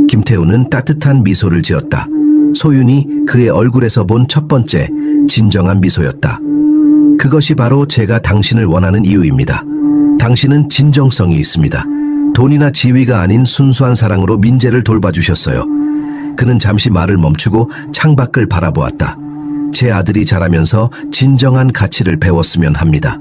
김태우는 따뜻한 미소를 지었다. 소윤이 그의 얼굴에서 본 첫 번째 진정한 미소였다. 그것이 바로 제가 당신을 원하는 이유입니다. 당신은 진정성이 있습니다. 돈이나 지위가 아닌 순수한 사랑으로 민재를 돌봐주셨어요. 그는 잠시 말을 멈추고 창밖을 바라보았다. 제 아들이 자라면서 진정한 가치를 배웠으면 합니다.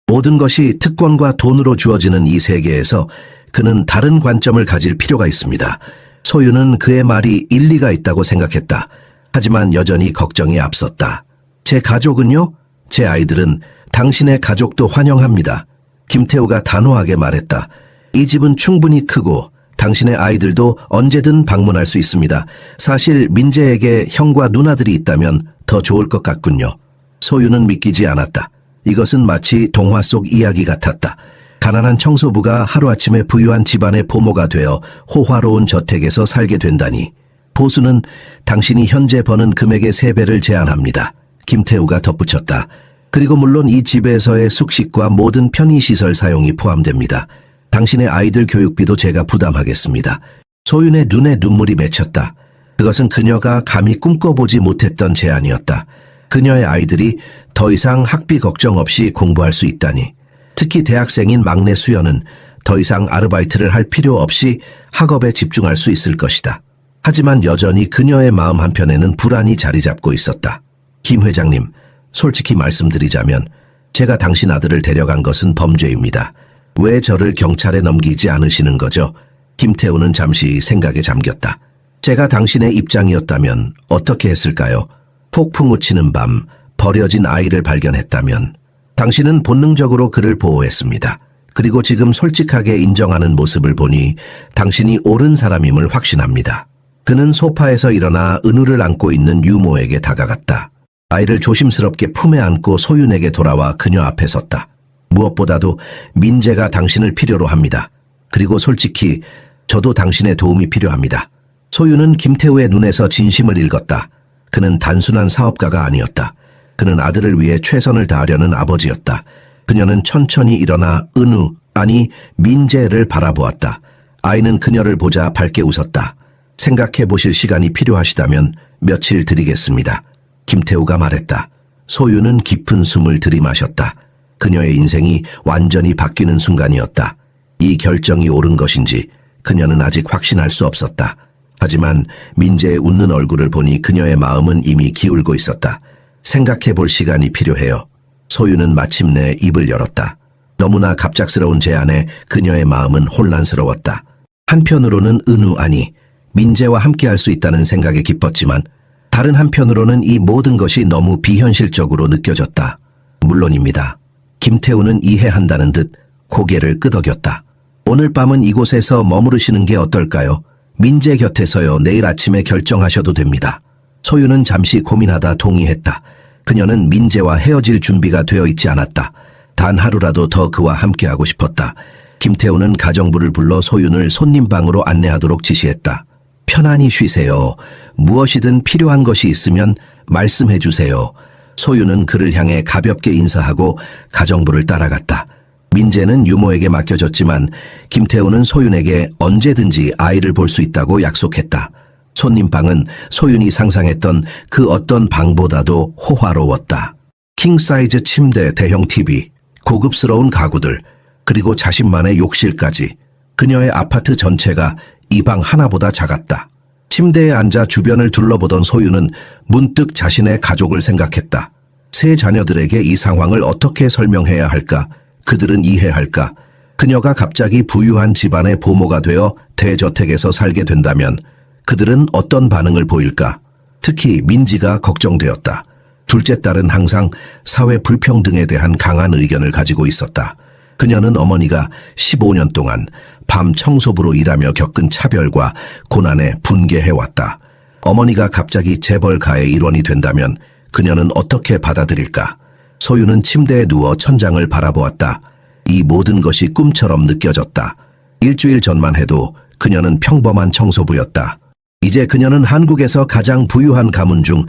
모든 것이 특권과 돈으로 주어지는 이 세계에서 그는 다른 관점을 가질 필요가 있습니다. 소유는 그의 말이 일리가 있다고 생각했다. 하지만 여전히 걱정이 앞섰다. 제 가족은요? 제 아이들은 당신의 가족도 환영합니다. 김태우가 단호하게 말했다. 이 집은 충분히 크고 당신의 아이들도 언제든 방문할 수 있습니다. 사실 민재에게 형과 누나들이 있다면 더 좋을 것 같군요. 소유는 믿기지 않았다. 이것은 마치 동화 속 이야기 같았다. 가난한 청소부가 하루아침에 부유한 집안의 보모가 되어 호화로운 저택에서 살게 된다니. 보수는 당신이 현재 버는 금액의 3배를 제안합니다. 김태우가 덧붙였다. 그리고 물론 이 집에서의 숙식과 모든 편의시설 사용이 포함됩니다. 당신의 아이들 교육비도 제가 부담하겠습니다. 소윤의 눈에 눈물이 맺혔다. 그것은 그녀가 감히 꿈꿔보지 못했던 제안이었다. 그녀의 아이들이 더 이상 학비 걱정 없이 공부할 수 있다니. 특히 대학생인 막내 수연은 더 이상 아르바이트를 할 필요 없이 학업에 집중할 수 있을 것이다. 하지만 여전히 그녀의 마음 한편에는 불안이 자리 잡고 있었다. 김 회장님, 솔직히 말씀드리자면 제가 당신 아들을 데려간 것은 범죄입니다. 왜 저를 경찰에 넘기지 않으시는 거죠? 김태우는 잠시 생각에 잠겼다. 제가 당신의 입장이었다면 어떻게 했을까요? 폭풍 우치는 밤, 버려진 아이를 발견했다면 당신은 본능적으로 그를 보호했습니다. 그리고 지금 솔직하게 인정하는 모습을 보니 당신이 옳은 사람임을 확신합니다. 그는 소파에서 일어나 은우를 안고 있는 유모에게 다가갔다. 아이를 조심스럽게 품에 안고 소윤에게 돌아와 그녀 앞에 섰다. 무엇보다도 민재가 당신을 필요로 합니다. 그리고 솔직히 저도 당신의 도움이 필요합니다. 소윤은 김태우의 눈에서 진심을 읽었다. 그는 단순한 사업가가 아니었다. 그는 아들을 위해 최선을 다하려는 아버지였다. 그녀는 천천히 일어나 은우, 아니 민재를 바라보았다. 아이는 그녀를 보자 밝게 웃었다. 생각해 보실 시간이 필요하시다면 며칠 드리겠습니다. 김태우가 말했다. 소유는 깊은 숨을 들이마셨다. 그녀의 인생이 완전히 바뀌는 순간이었다. 이 결정이 옳은 것인지 그녀는 아직 확신할 수 없었다. 하지만 민재의 웃는 얼굴을 보니 그녀의 마음은 이미 기울고 있었다. 생각해 볼 시간이 필요해요. 소유는 마침내 입을 열었다. 너무나 갑작스러운 제안에 그녀의 마음은 혼란스러웠다. 한편으로는 은우, 아니 민재와 함께할 수 있다는 생각에 기뻤지만 다른 한편으로는 이 모든 것이 너무 비현실적으로 느껴졌다. 물론입니다. 김태우는 이해한다는 듯 고개를 끄덕였다. 오늘 밤은 이곳에서 머무르시는 게 어떨까요? 민재 곁에서요. 내일 아침에 결정하셔도 됩니다. 소유는 잠시 고민하다 동의했다. 그녀는 민재와 헤어질 준비가 되어 있지 않았다. 단 하루라도 더 그와 함께하고 싶었다. 김태우는 가정부를 불러 소윤을 손님방으로 안내하도록 지시했다. 편안히 쉬세요. 무엇이든 필요한 것이 있으면 말씀해 주세요. 소윤은 그를 향해 가볍게 인사하고 가정부를 따라갔다. 민재는 유모에게 맡겨졌지만 김태우는 소윤에게 언제든지 아이를 볼 수 있다고 약속했다. 손님방은 소윤이 상상했던 그 어떤 방보다도 호화로웠다. 킹사이즈 침대, 대형 TV, 고급스러운 가구들, 그리고 자신만의 욕실까지. 그녀의 아파트 전체가 이 방 하나보다 작았다. 침대에 앉아 주변을 둘러보던 소윤은 문득 자신의 가족을 생각했다. 세 자녀들에게 이 상황을 어떻게 설명해야 할까? 그들은 이해할까? 그녀가 갑자기 부유한 집안의 보모가 되어 대저택에서 살게 된다면 그들은 어떤 반응을 보일까? 특히 민지가 걱정되었다. 둘째 딸은 항상 사회 불평등에 대한 강한 의견을 가지고 있었다. 그녀는 어머니가 15년 동안 밤 청소부로 일하며 겪은 차별과 고난에 분개해왔다. 어머니가 갑자기 재벌가의 일원이 된다면 그녀는 어떻게 받아들일까? 소유는 침대에 누워 천장을 바라보았다. 이 모든 것이 꿈처럼 느껴졌다. 일주일 전만 해도 그녀는 평범한 청소부였다. 이제 그녀는 한국에서 가장 부유한 가문 중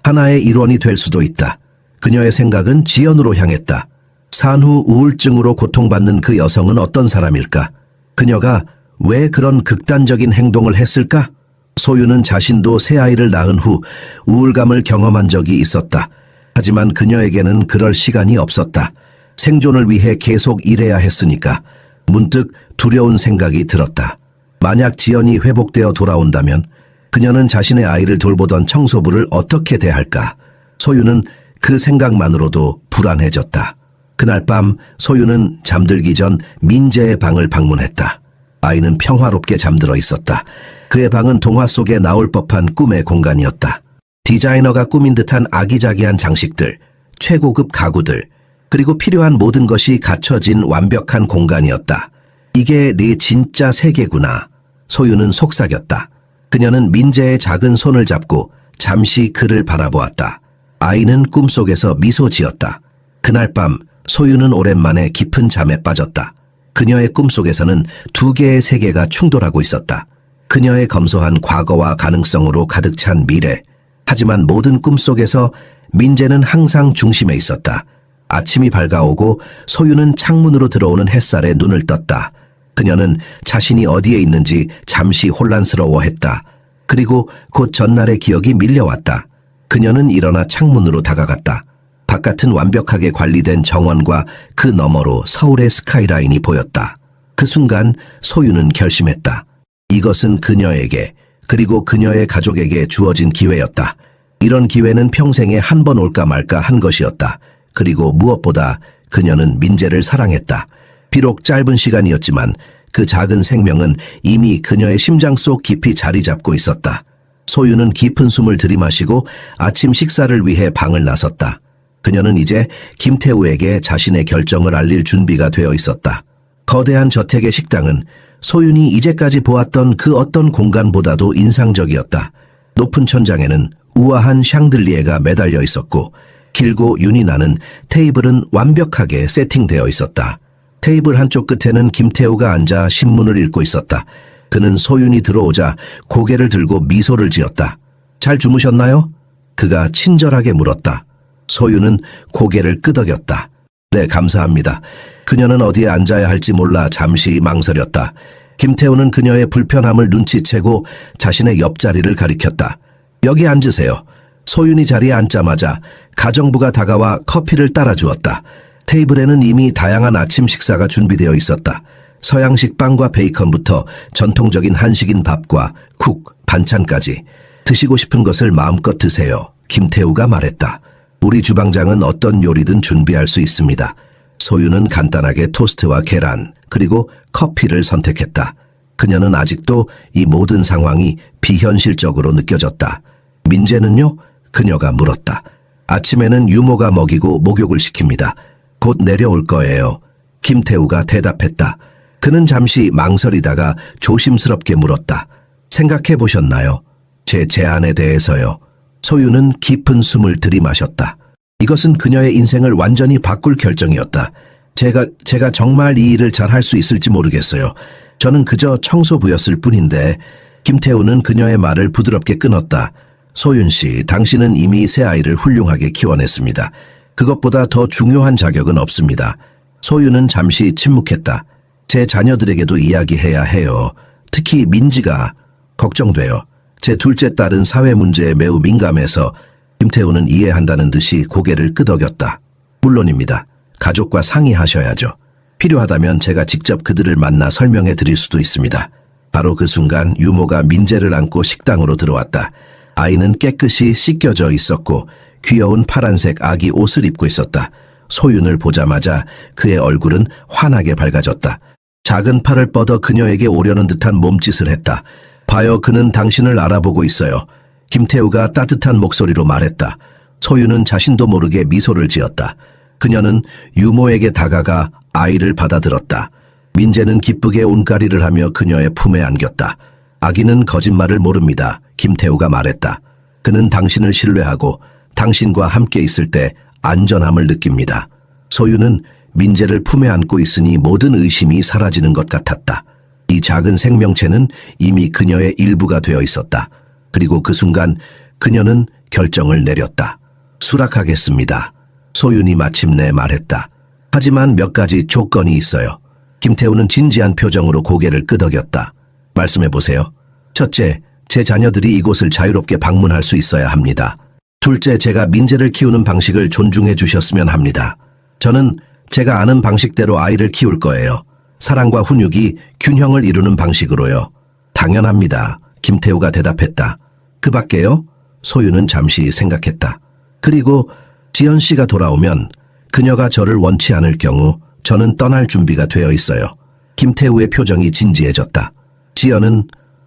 하나의 일원이 될 수도 있다. 그녀의 생각은 지연으로 향했다. 산후 우울증으로 고통받는 그 여성은 어떤 사람일까? 그녀가 왜 그런 극단적인 행동을 했을까? 소유는 자신도 새 아이를 낳은 후 우울감을 경험한 적이 있었다. 하지만 그녀에게는 그럴 시간이 없었다. 생존을 위해 계속 일해야 했으니까. 문득 두려운 생각이 들었다. 만약 지연이 회복되어 돌아온다면 그녀는 자신의 아이를 돌보던 청소부를 어떻게 대할까? 소유는 그 생각만으로도 불안해졌다. 그날 밤 소유는 잠들기 전 민재의 방을 방문했다. 아이는 평화롭게 잠들어 있었다. 그의 방은 동화 속에 나올 법한 꿈의 공간이었다. 디자이너가 꾸민 듯한 아기자기한 장식들, 최고급 가구들, 그리고 필요한 모든 것이 갖춰진 완벽한 공간이었다. 이게 네 진짜 세계구나. 소유는 속삭였다. 그녀는 민재의 작은 손을 잡고 잠시 그를 바라보았다. 아이는 꿈속에서 미소 지었다. 그날 밤 소유는 오랜만에 깊은 잠에 빠졌다. 그녀의 꿈속에서는 두 개의 세계가 충돌하고 있었다. 그녀의 검소한 과거와 가능성으로 가득 찬 미래. 하지만 모든 꿈속에서 민재는 항상 중심에 있었다. 아침이 밝아오고 소유는 창문으로 들어오는 햇살에 눈을 떴다. 그녀는 자신이 어디에 있는지 잠시 혼란스러워했다. 그리고 곧 전날의 기억이 밀려왔다. 그녀는 일어나 창문으로 다가갔다. 바깥은 완벽하게 관리된 정원과 그 너머로 서울의 스카이라인이 보였다. 그 순간 소유는 결심했다. 이것은 그녀에게 그리고 그녀의 가족에게 주어진 기회였다. 이런 기회는 평생에 한 번 올까 말까 한 것이었다. 그리고 무엇보다 그녀는 민재를 사랑했다. 비록 짧은 시간이었지만 그 작은 생명은 이미 그녀의 심장 속 깊이 자리 잡고 있었다. 소유는 깊은 숨을 들이마시고 아침 식사를 위해 방을 나섰다. 그녀는 이제 김태우에게 자신의 결정을 알릴 준비가 되어 있었다. 거대한 저택의 식당은 소윤이 이제까지 보았던 그 어떤 공간보다도 인상적이었다. 높은 천장에는 우아한 샹들리에가 매달려 있었고 길고 윤이 나는 테이블은 완벽하게 세팅되어 있었다. 테이블 한쪽 끝에는 김태우가 앉아 신문을 읽고 있었다. 그는 소윤이 들어오자 고개를 들고 미소를 지었다. 잘 주무셨나요? 그가 친절하게 물었다. 소윤은 고개를 끄덕였다. 네, 감사합니다. 그녀는 어디에 앉아야 할지 몰라 잠시 망설였다. 김태우는 그녀의 불편함을 눈치채고 자신의 옆자리를 가리켰다. 여기 앉으세요. 소윤이 자리에 앉자마자 가정부가 다가와 커피를 따라주었다. 테이블에는 이미 다양한 아침 식사가 준비되어 있었다. 서양식 빵과 베이컨부터 전통적인 한식인 밥과 국, 반찬까지. 드시고 싶은 것을 마음껏 드세요. 김태우가 말했다. 우리 주방장은 어떤 요리든 준비할 수 있습니다. 소유는 간단하게 토스트와 계란, 그리고 커피를 선택했다. 그녀는 아직도 이 모든 상황이 비현실적으로 느껴졌다. 민재는요? 그녀가 물었다. 아침에는 유모가 먹이고 목욕을 시킵니다. 곧 내려올 거예요. 김태우가 대답했다. 그는 잠시 망설이다가 조심스럽게 물었다. 생각해 보셨나요? 제 제안에 대해서요. 소유는 깊은 숨을 들이마셨다. 이것은 그녀의 인생을 완전히 바꿀 결정이었다. 제가 정말 이 일을 잘 할 수 있을지 모르겠어요. 저는 그저 청소부였을 뿐인데. 김태우는 그녀의 말을 부드럽게 끊었다. 소윤 씨, 당신은 이미 새 아이를 훌륭하게 키워냈습니다. 그것보다 더 중요한 자격은 없습니다. 소윤은 잠시 침묵했다. 제 자녀들에게도 이야기해야 해요. 특히 민지가 걱정돼요. 제 둘째 딸은 사회 문제에 매우 민감해서. 김태우는 이해한다는 듯이 고개를 끄덕였다. 물론입니다. 가족과 상의하셔야죠. 필요하다면 제가 직접 그들을 만나 설명해 드릴 수도 있습니다. 바로 그 순간 유모가 민재를 안고 식당으로 들어왔다. 아이는 깨끗이 씻겨져 있었고 귀여운 파란색 아기 옷을 입고 있었다. 소윤을 보자마자 그의 얼굴은 환하게 밝아졌다. 작은 팔을 뻗어 그녀에게 오려는 듯한 몸짓을 했다. 봐요, 그는 당신을 알아보고 있어요. 김태우가 따뜻한 목소리로 말했다. 소윤은 자신도 모르게 미소를 지었다. 그녀는 유모에게 다가가 아이를 받아들었다. 민재는 기쁘게 온가리를 하며 그녀의 품에 안겼다. 아기는 거짓말을 모릅니다. 김태우가 말했다. 그는 당신을 신뢰하고 당신과 함께 있을 때 안전함을 느낍니다. 소윤은 민재를 품에 안고 있으니 모든 의심이 사라지는 것 같았다. 이 작은 생명체는 이미 그녀의 일부가 되어 있었다. 그리고 그 순간 그녀는 결정을 내렸다. 수락하겠습니다. 소윤이 마침내 말했다. 하지만 몇 가지 조건이 있어요. 김태우는 진지한 표정으로 고개를 끄덕였다. 말씀해보세요. 첫째, 제 자녀들이 이곳을 자유롭게 방문할 수 있어야 합니다. 둘째, 제가 민재를 키우는 방식을 존중해 주셨으면 합니다. 저는 제가 아는 방식대로 아이를 키울 거예요. 사랑과 훈육이 균형을 이루는 방식으로요. 당연합니다. 김태우가 대답했다. 그 밖에요? 소유는 잠시 생각했다. 그리고 지연 씨가 돌아오면 그녀가 저를 원치 않을 경우 저는 떠날 준비가 되어 있어요. 김태우의 표정이 진지해졌다. 지연은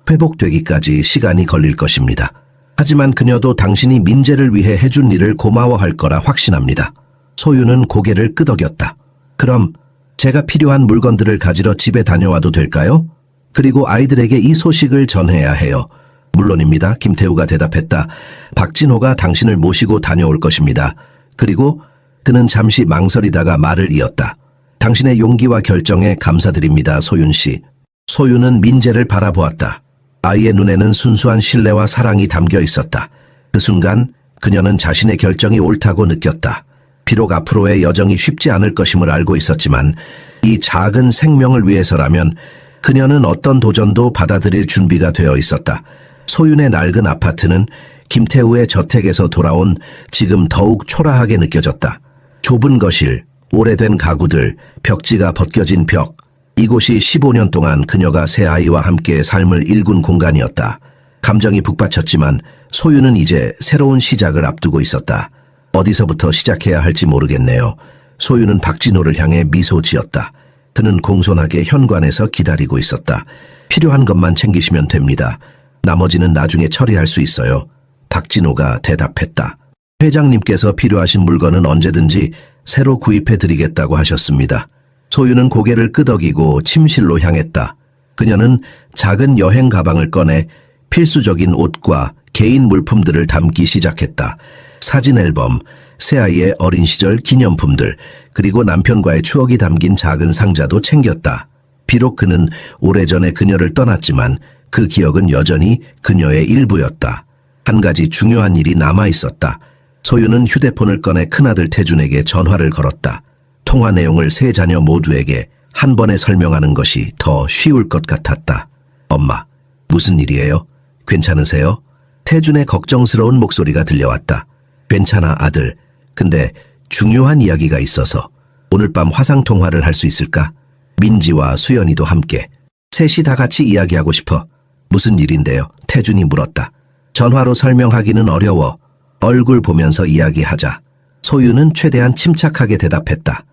회복되기까지 시간이 걸릴 것입니다. 하지만 그녀도 당신이 민재를 위해 해준 일을 고마워할 거라 확신합니다. 소유는 고개를 끄덕였다. 그럼 제가 필요한 물건들을 가지러 집에 다녀와도 될까요? 그리고 아이들에게 이 소식을 전해야 해요. 물론입니다. 김태우가 대답했다. 박진호가 당신을 모시고 다녀올 것입니다. 그리고 그는 잠시 망설이다가 말을 이었다. 당신의 용기와 결정에 감사드립니다, 소윤 씨. 소윤은 민재를 바라보았다. 아이의 눈에는 순수한 신뢰와 사랑이 담겨 있었다. 그 순간 그녀는 자신의 결정이 옳다고 느꼈다. 비록 앞으로의 여정이 쉽지 않을 것임을 알고 있었지만 이 작은 생명을 위해서라면 그녀는 어떤 도전도 받아들일 준비가 되어 있었다. 소윤의 낡은 아파트는 김태우의 저택에서 돌아온 지금 더욱 초라하게 느껴졌다. 좁은 거실, 오래된 가구들, 벽지가 벗겨진 벽. 이곳이 15년 동안 그녀가 새 아이와 함께 삶을 일군 공간이었다. 감정이 북받쳤지만 소윤은 이제 새로운 시작을 앞두고 있었다. 어디서부터 시작해야 할지 모르겠네요. 소윤은 박진호를 향해 미소 지었다. 그는 공손하게 현관에서 기다리고 있었다. 필요한 것만 챙기시면 됩니다. 나머지는 나중에 처리할 수 있어요. 박진호가 대답했다. 회장님께서 필요하신 물건은 언제든지 새로 구입해드리겠다고 하셨습니다. 소윤은 고개를 끄덕이고 침실로 향했다. 그녀는 작은 여행 가방을 꺼내 필수적인 옷과 개인 물품들을 담기 시작했다. 사진 앨범, 새아이의 어린 시절 기념품들, 그리고 남편과의 추억이 담긴 작은 상자도 챙겼다. 비록 그는 오래전에 그녀를 떠났지만 그 기억은 여전히 그녀의 일부였다. 한 가지 중요한 일이 남아 있었다. 소윤은 휴대폰을 꺼내 큰아들 태준에게 전화를 걸었다. 통화 내용을 세 자녀 모두에게 한 번에 설명하는 것이 더 쉬울 것 같았다. 엄마, 무슨 일이에요? 괜찮으세요? 태준의 걱정스러운 목소리가 들려왔다. 괜찮아, 아들. 근데 중요한 이야기가 있어서 오늘 밤 화상통화를 할 수 있을까? 민지와 수연이도 함께. 셋이 다 같이 이야기하고 싶어. 무슨 일인데요? 태준이 물었다. 전화로 설명하기는 어려워. 얼굴 보면서 이야기하자. 소유는 최대한 침착하게 대답했다.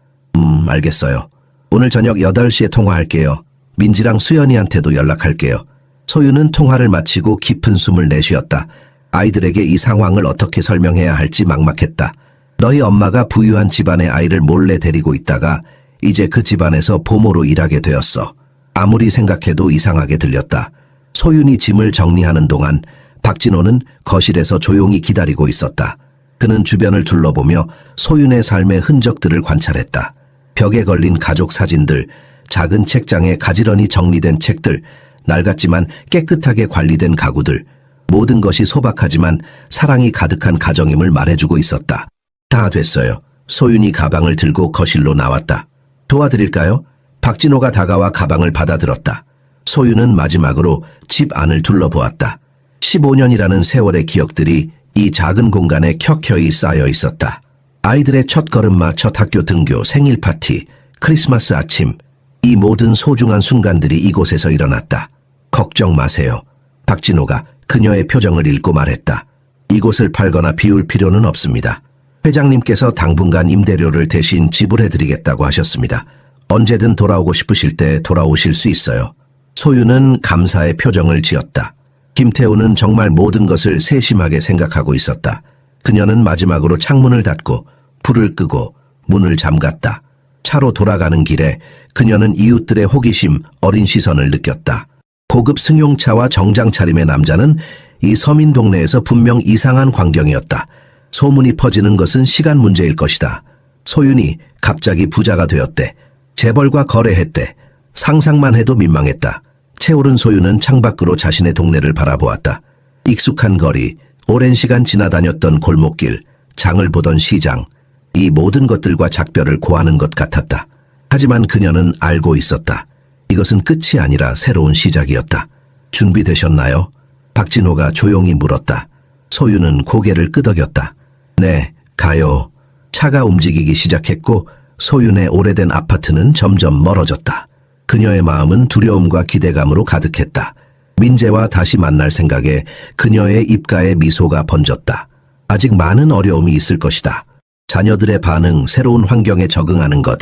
알겠어요. 오늘 저녁 8시에 통화할게요. 민지랑 수연이한테도 연락할게요. 소유는 통화를 마치고 깊은 숨을 내쉬었다. 아이들에게 이 상황을 어떻게 설명해야 할지 막막했다. 너희 엄마가 부유한 집안의 아이를 몰래 데리고 있다가 이제 그 집안에서 보모로 일하게 되었어. 아무리 생각해도 이상하게 들렸다. 소윤이 짐을 정리하는 동안 박진호는 거실에서 조용히 기다리고 있었다. 그는 주변을 둘러보며 소윤의 삶의 흔적들을 관찰했다. 벽에 걸린 가족 사진들, 작은 책장에 가지런히 정리된 책들, 낡았지만 깨끗하게 관리된 가구들, 모든 것이 소박하지만 사랑이 가득한 가정임을 말해주고 있었다. 다 됐어요. 소윤이 가방을 들고 거실로 나왔다. 도와드릴까요? 박진호가 다가와 가방을 받아들었다. 소윤은 마지막으로 집 안을 둘러보았다. 15년이라는 세월의 기억들이 이 작은 공간에 켜켜이 쌓여 있었다. 아이들의 첫 걸음마, 첫 학교 등교, 생일 파티, 크리스마스 아침, 이 모든 소중한 순간들이 이곳에서 일어났다. 걱정 마세요. 박진호가 그녀의 표정을 읽고 말했다. 이곳을 팔거나 비울 필요는 없습니다. 회장님께서 당분간 임대료를 대신 지불해드리겠다고 하셨습니다. 언제든 돌아오고 싶으실 때 돌아오실 수 있어요. 소유는 감사의 표정을 지었다. 김태우는 정말 모든 것을 세심하게 생각하고 있었다. 그녀는 마지막으로 창문을 닫고 불을 끄고 문을 잠갔다. 차로 돌아가는 길에 그녀는 이웃들의 호기심, 어린 시선을 느꼈다. 고급 승용차와 정장 차림의 남자는 이 서민 동네에서 분명 이상한 광경이었다. 소문이 퍼지는 것은 시간 문제일 것이다. 소윤이 갑자기 부자가 되었대. 재벌과 거래했대. 상상만 해도 민망했다. 채오른 소윤은 창밖으로 자신의 동네를 바라보았다. 익숙한 거리, 오랜 시간 지나다녔던 골목길, 장을 보던 시장, 이 모든 것들과 작별을 고하는 것 같았다. 하지만 그녀는 알고 있었다. 이것은 끝이 아니라 새로운 시작이었다. 준비되셨나요? 박진호가 조용히 물었다. 소유는 고개를 끄덕였다. 네, 가요. 차가 움직이기 시작했고 소윤의 오래된 아파트는 점점 멀어졌다. 그녀의 마음은 두려움과 기대감으로 가득했다. 민재와 다시 만날 생각에 그녀의 입가에 미소가 번졌다. 아직 많은 어려움이 있을 것이다. 자녀들의 반응, 새로운 환경에 적응하는 것,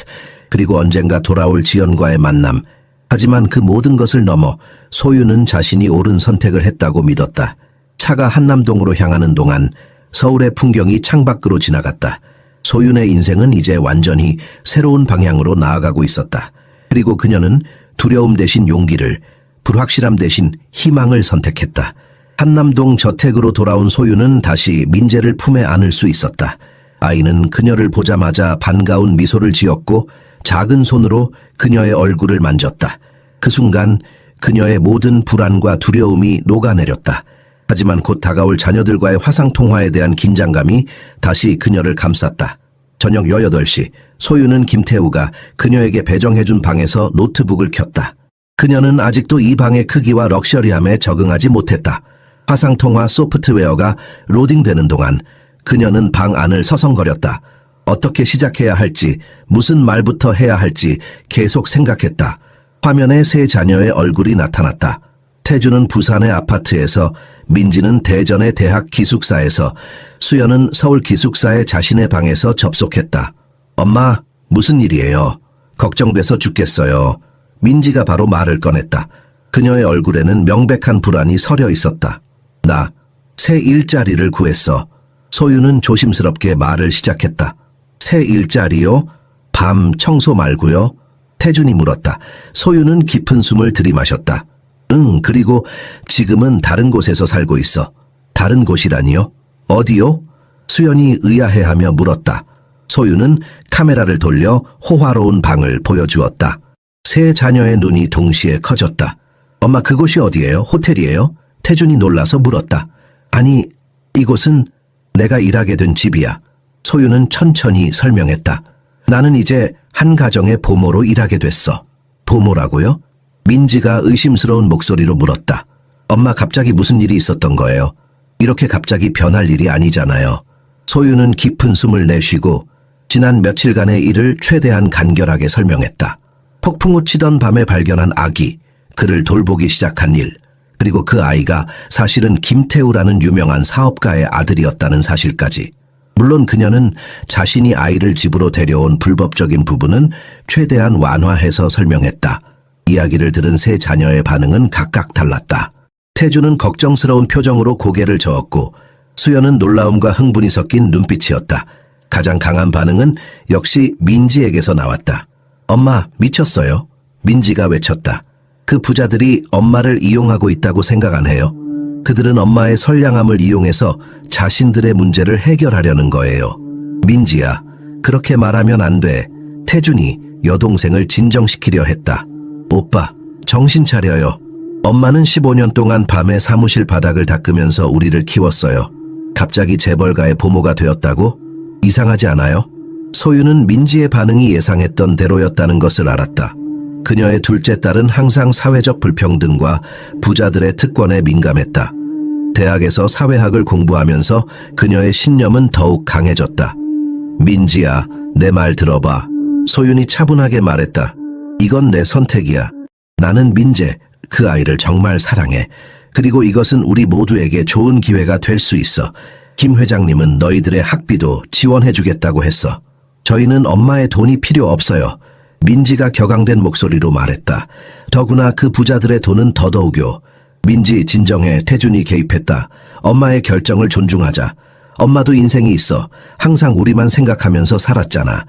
그리고 언젠가 돌아올 지연과의 만남. 하지만 그 모든 것을 넘어 소유는 자신이 옳은 선택을 했다고 믿었다. 차가 한남동으로 향하는 동안 서울의 풍경이 창밖으로 지나갔다. 소윤의 인생은 이제 완전히 새로운 방향으로 나아가고 있었다. 그리고 그녀는 두려움 대신 용기를, 불확실함 대신 희망을 선택했다. 한남동 저택으로 돌아온 소유는 다시 민재를 품에 안을 수 있었다. 아이는 그녀를 보자마자 반가운 미소를 지었고 작은 손으로 그녀의 얼굴을 만졌다. 그 순간 그녀의 모든 불안과 두려움이 녹아내렸다. 하지만 곧 다가올 자녀들과의 화상통화에 대한 긴장감이 다시 그녀를 감쌌다. 저녁 18시, 소유는 김태우가 그녀에게 배정해준 방에서 노트북을 켰다. 그녀는 아직도 이 방의 크기와 럭셔리함에 적응하지 못했다. 화상통화 소프트웨어가 로딩되는 동안 그녀는 방 안을 서성거렸다. 어떻게 시작해야 할지, 무슨 말부터 해야 할지 계속 생각했다. 화면에 세 자녀의 얼굴이 나타났다. 태주는 부산의 아파트에서, 민지는 대전의 대학 기숙사에서, 수연은 서울 기숙사의 자신의 방에서 접속했다. 엄마, 무슨 일이에요? 걱정돼서 죽겠어요. 민지가 바로 말을 꺼냈다. 그녀의 얼굴에는 명백한 불안이 서려 있었다. 나, 새 일자리를 구했어. 소유는 조심스럽게 말을 시작했다. 새 일자리요? 밤 청소 말고요? 태준이 물었다. 소유는 깊은 숨을 들이마셨다. 응, 그리고 지금은 다른 곳에서 살고 있어. 다른 곳이라니요? 어디요? 수연이 의아해하며 물었다. 소유는 카메라를 돌려 호화로운 방을 보여주었다. 세 자녀의 눈이 동시에 커졌다. 엄마, 그곳이 어디예요? 호텔이에요? 태준이 놀라서 물었다. 아니, 이곳은 내가 일하게 된 집이야. 소유는 천천히 설명했다. 나는 이제 한 가정의 보모로 일하게 됐어. 보모라고요? 민지가 의심스러운 목소리로 물었다. 엄마, 갑자기 무슨 일이 있었던 거예요? 이렇게 갑자기 변할 일이 아니잖아요. 소유는 깊은 숨을 내쉬고 지난 며칠간의 일을 최대한 간결하게 설명했다. 폭풍우 치던 밤에 발견한 아기, 그를 돌보기 시작한 일, 그리고 그 아이가 사실은 김태우라는 유명한 사업가의 아들이었다는 사실까지. 물론 그녀는 자신이 아이를 집으로 데려온 불법적인 부분은 최대한 완화해서 설명했다. 이야기를 들은 세 자녀의 반응은 각각 달랐다. 태주는 걱정스러운 표정으로 고개를 저었고 수연은 놀라움과 흥분이 섞인 눈빛이었다. 가장 강한 반응은 역시 민지에게서 나왔다. 엄마, 미쳤어요? 민지가 외쳤다. 그 부자들이 엄마를 이용하고 있다고 생각 안 해요? 그들은 엄마의 선량함을 이용해서 자신들의 문제를 해결하려는 거예요. 민지야, 그렇게 말하면 안 돼. 태준이 여동생을 진정시키려 했다. 오빠, 정신 차려요. 엄마는 15년 동안 밤에 사무실 바닥을 닦으면서 우리를 키웠어요. 갑자기 재벌가의 보모가 되었다고? 이상하지 않아요? 소유는 민지의 반응이 예상했던 대로였다는 것을 알았다. 그녀의 둘째 딸은 항상 사회적 불평등과 부자들의 특권에 민감했다. 대학에서 사회학을 공부하면서 그녀의 신념은 더욱 강해졌다. 민지야, 내 말 들어봐. 소윤이 차분하게 말했다. 이건 내 선택이야. 나는 민재, 그 아이를 정말 사랑해. 그리고 이것은 우리 모두에게 좋은 기회가 될 수 있어. 김 회장님은 너희들의 학비도 지원해주겠다고 했어. 저희는 엄마의 돈이 필요 없어요. 민지가 격앙된 목소리로 말했다. 더구나 그 부자들의 돈은 더더욱요. 민지, 진정해. 태준이 개입했다. 엄마의 결정을 존중하자. 엄마도 인생이 있어. 항상 우리만 생각하면서 살았잖아.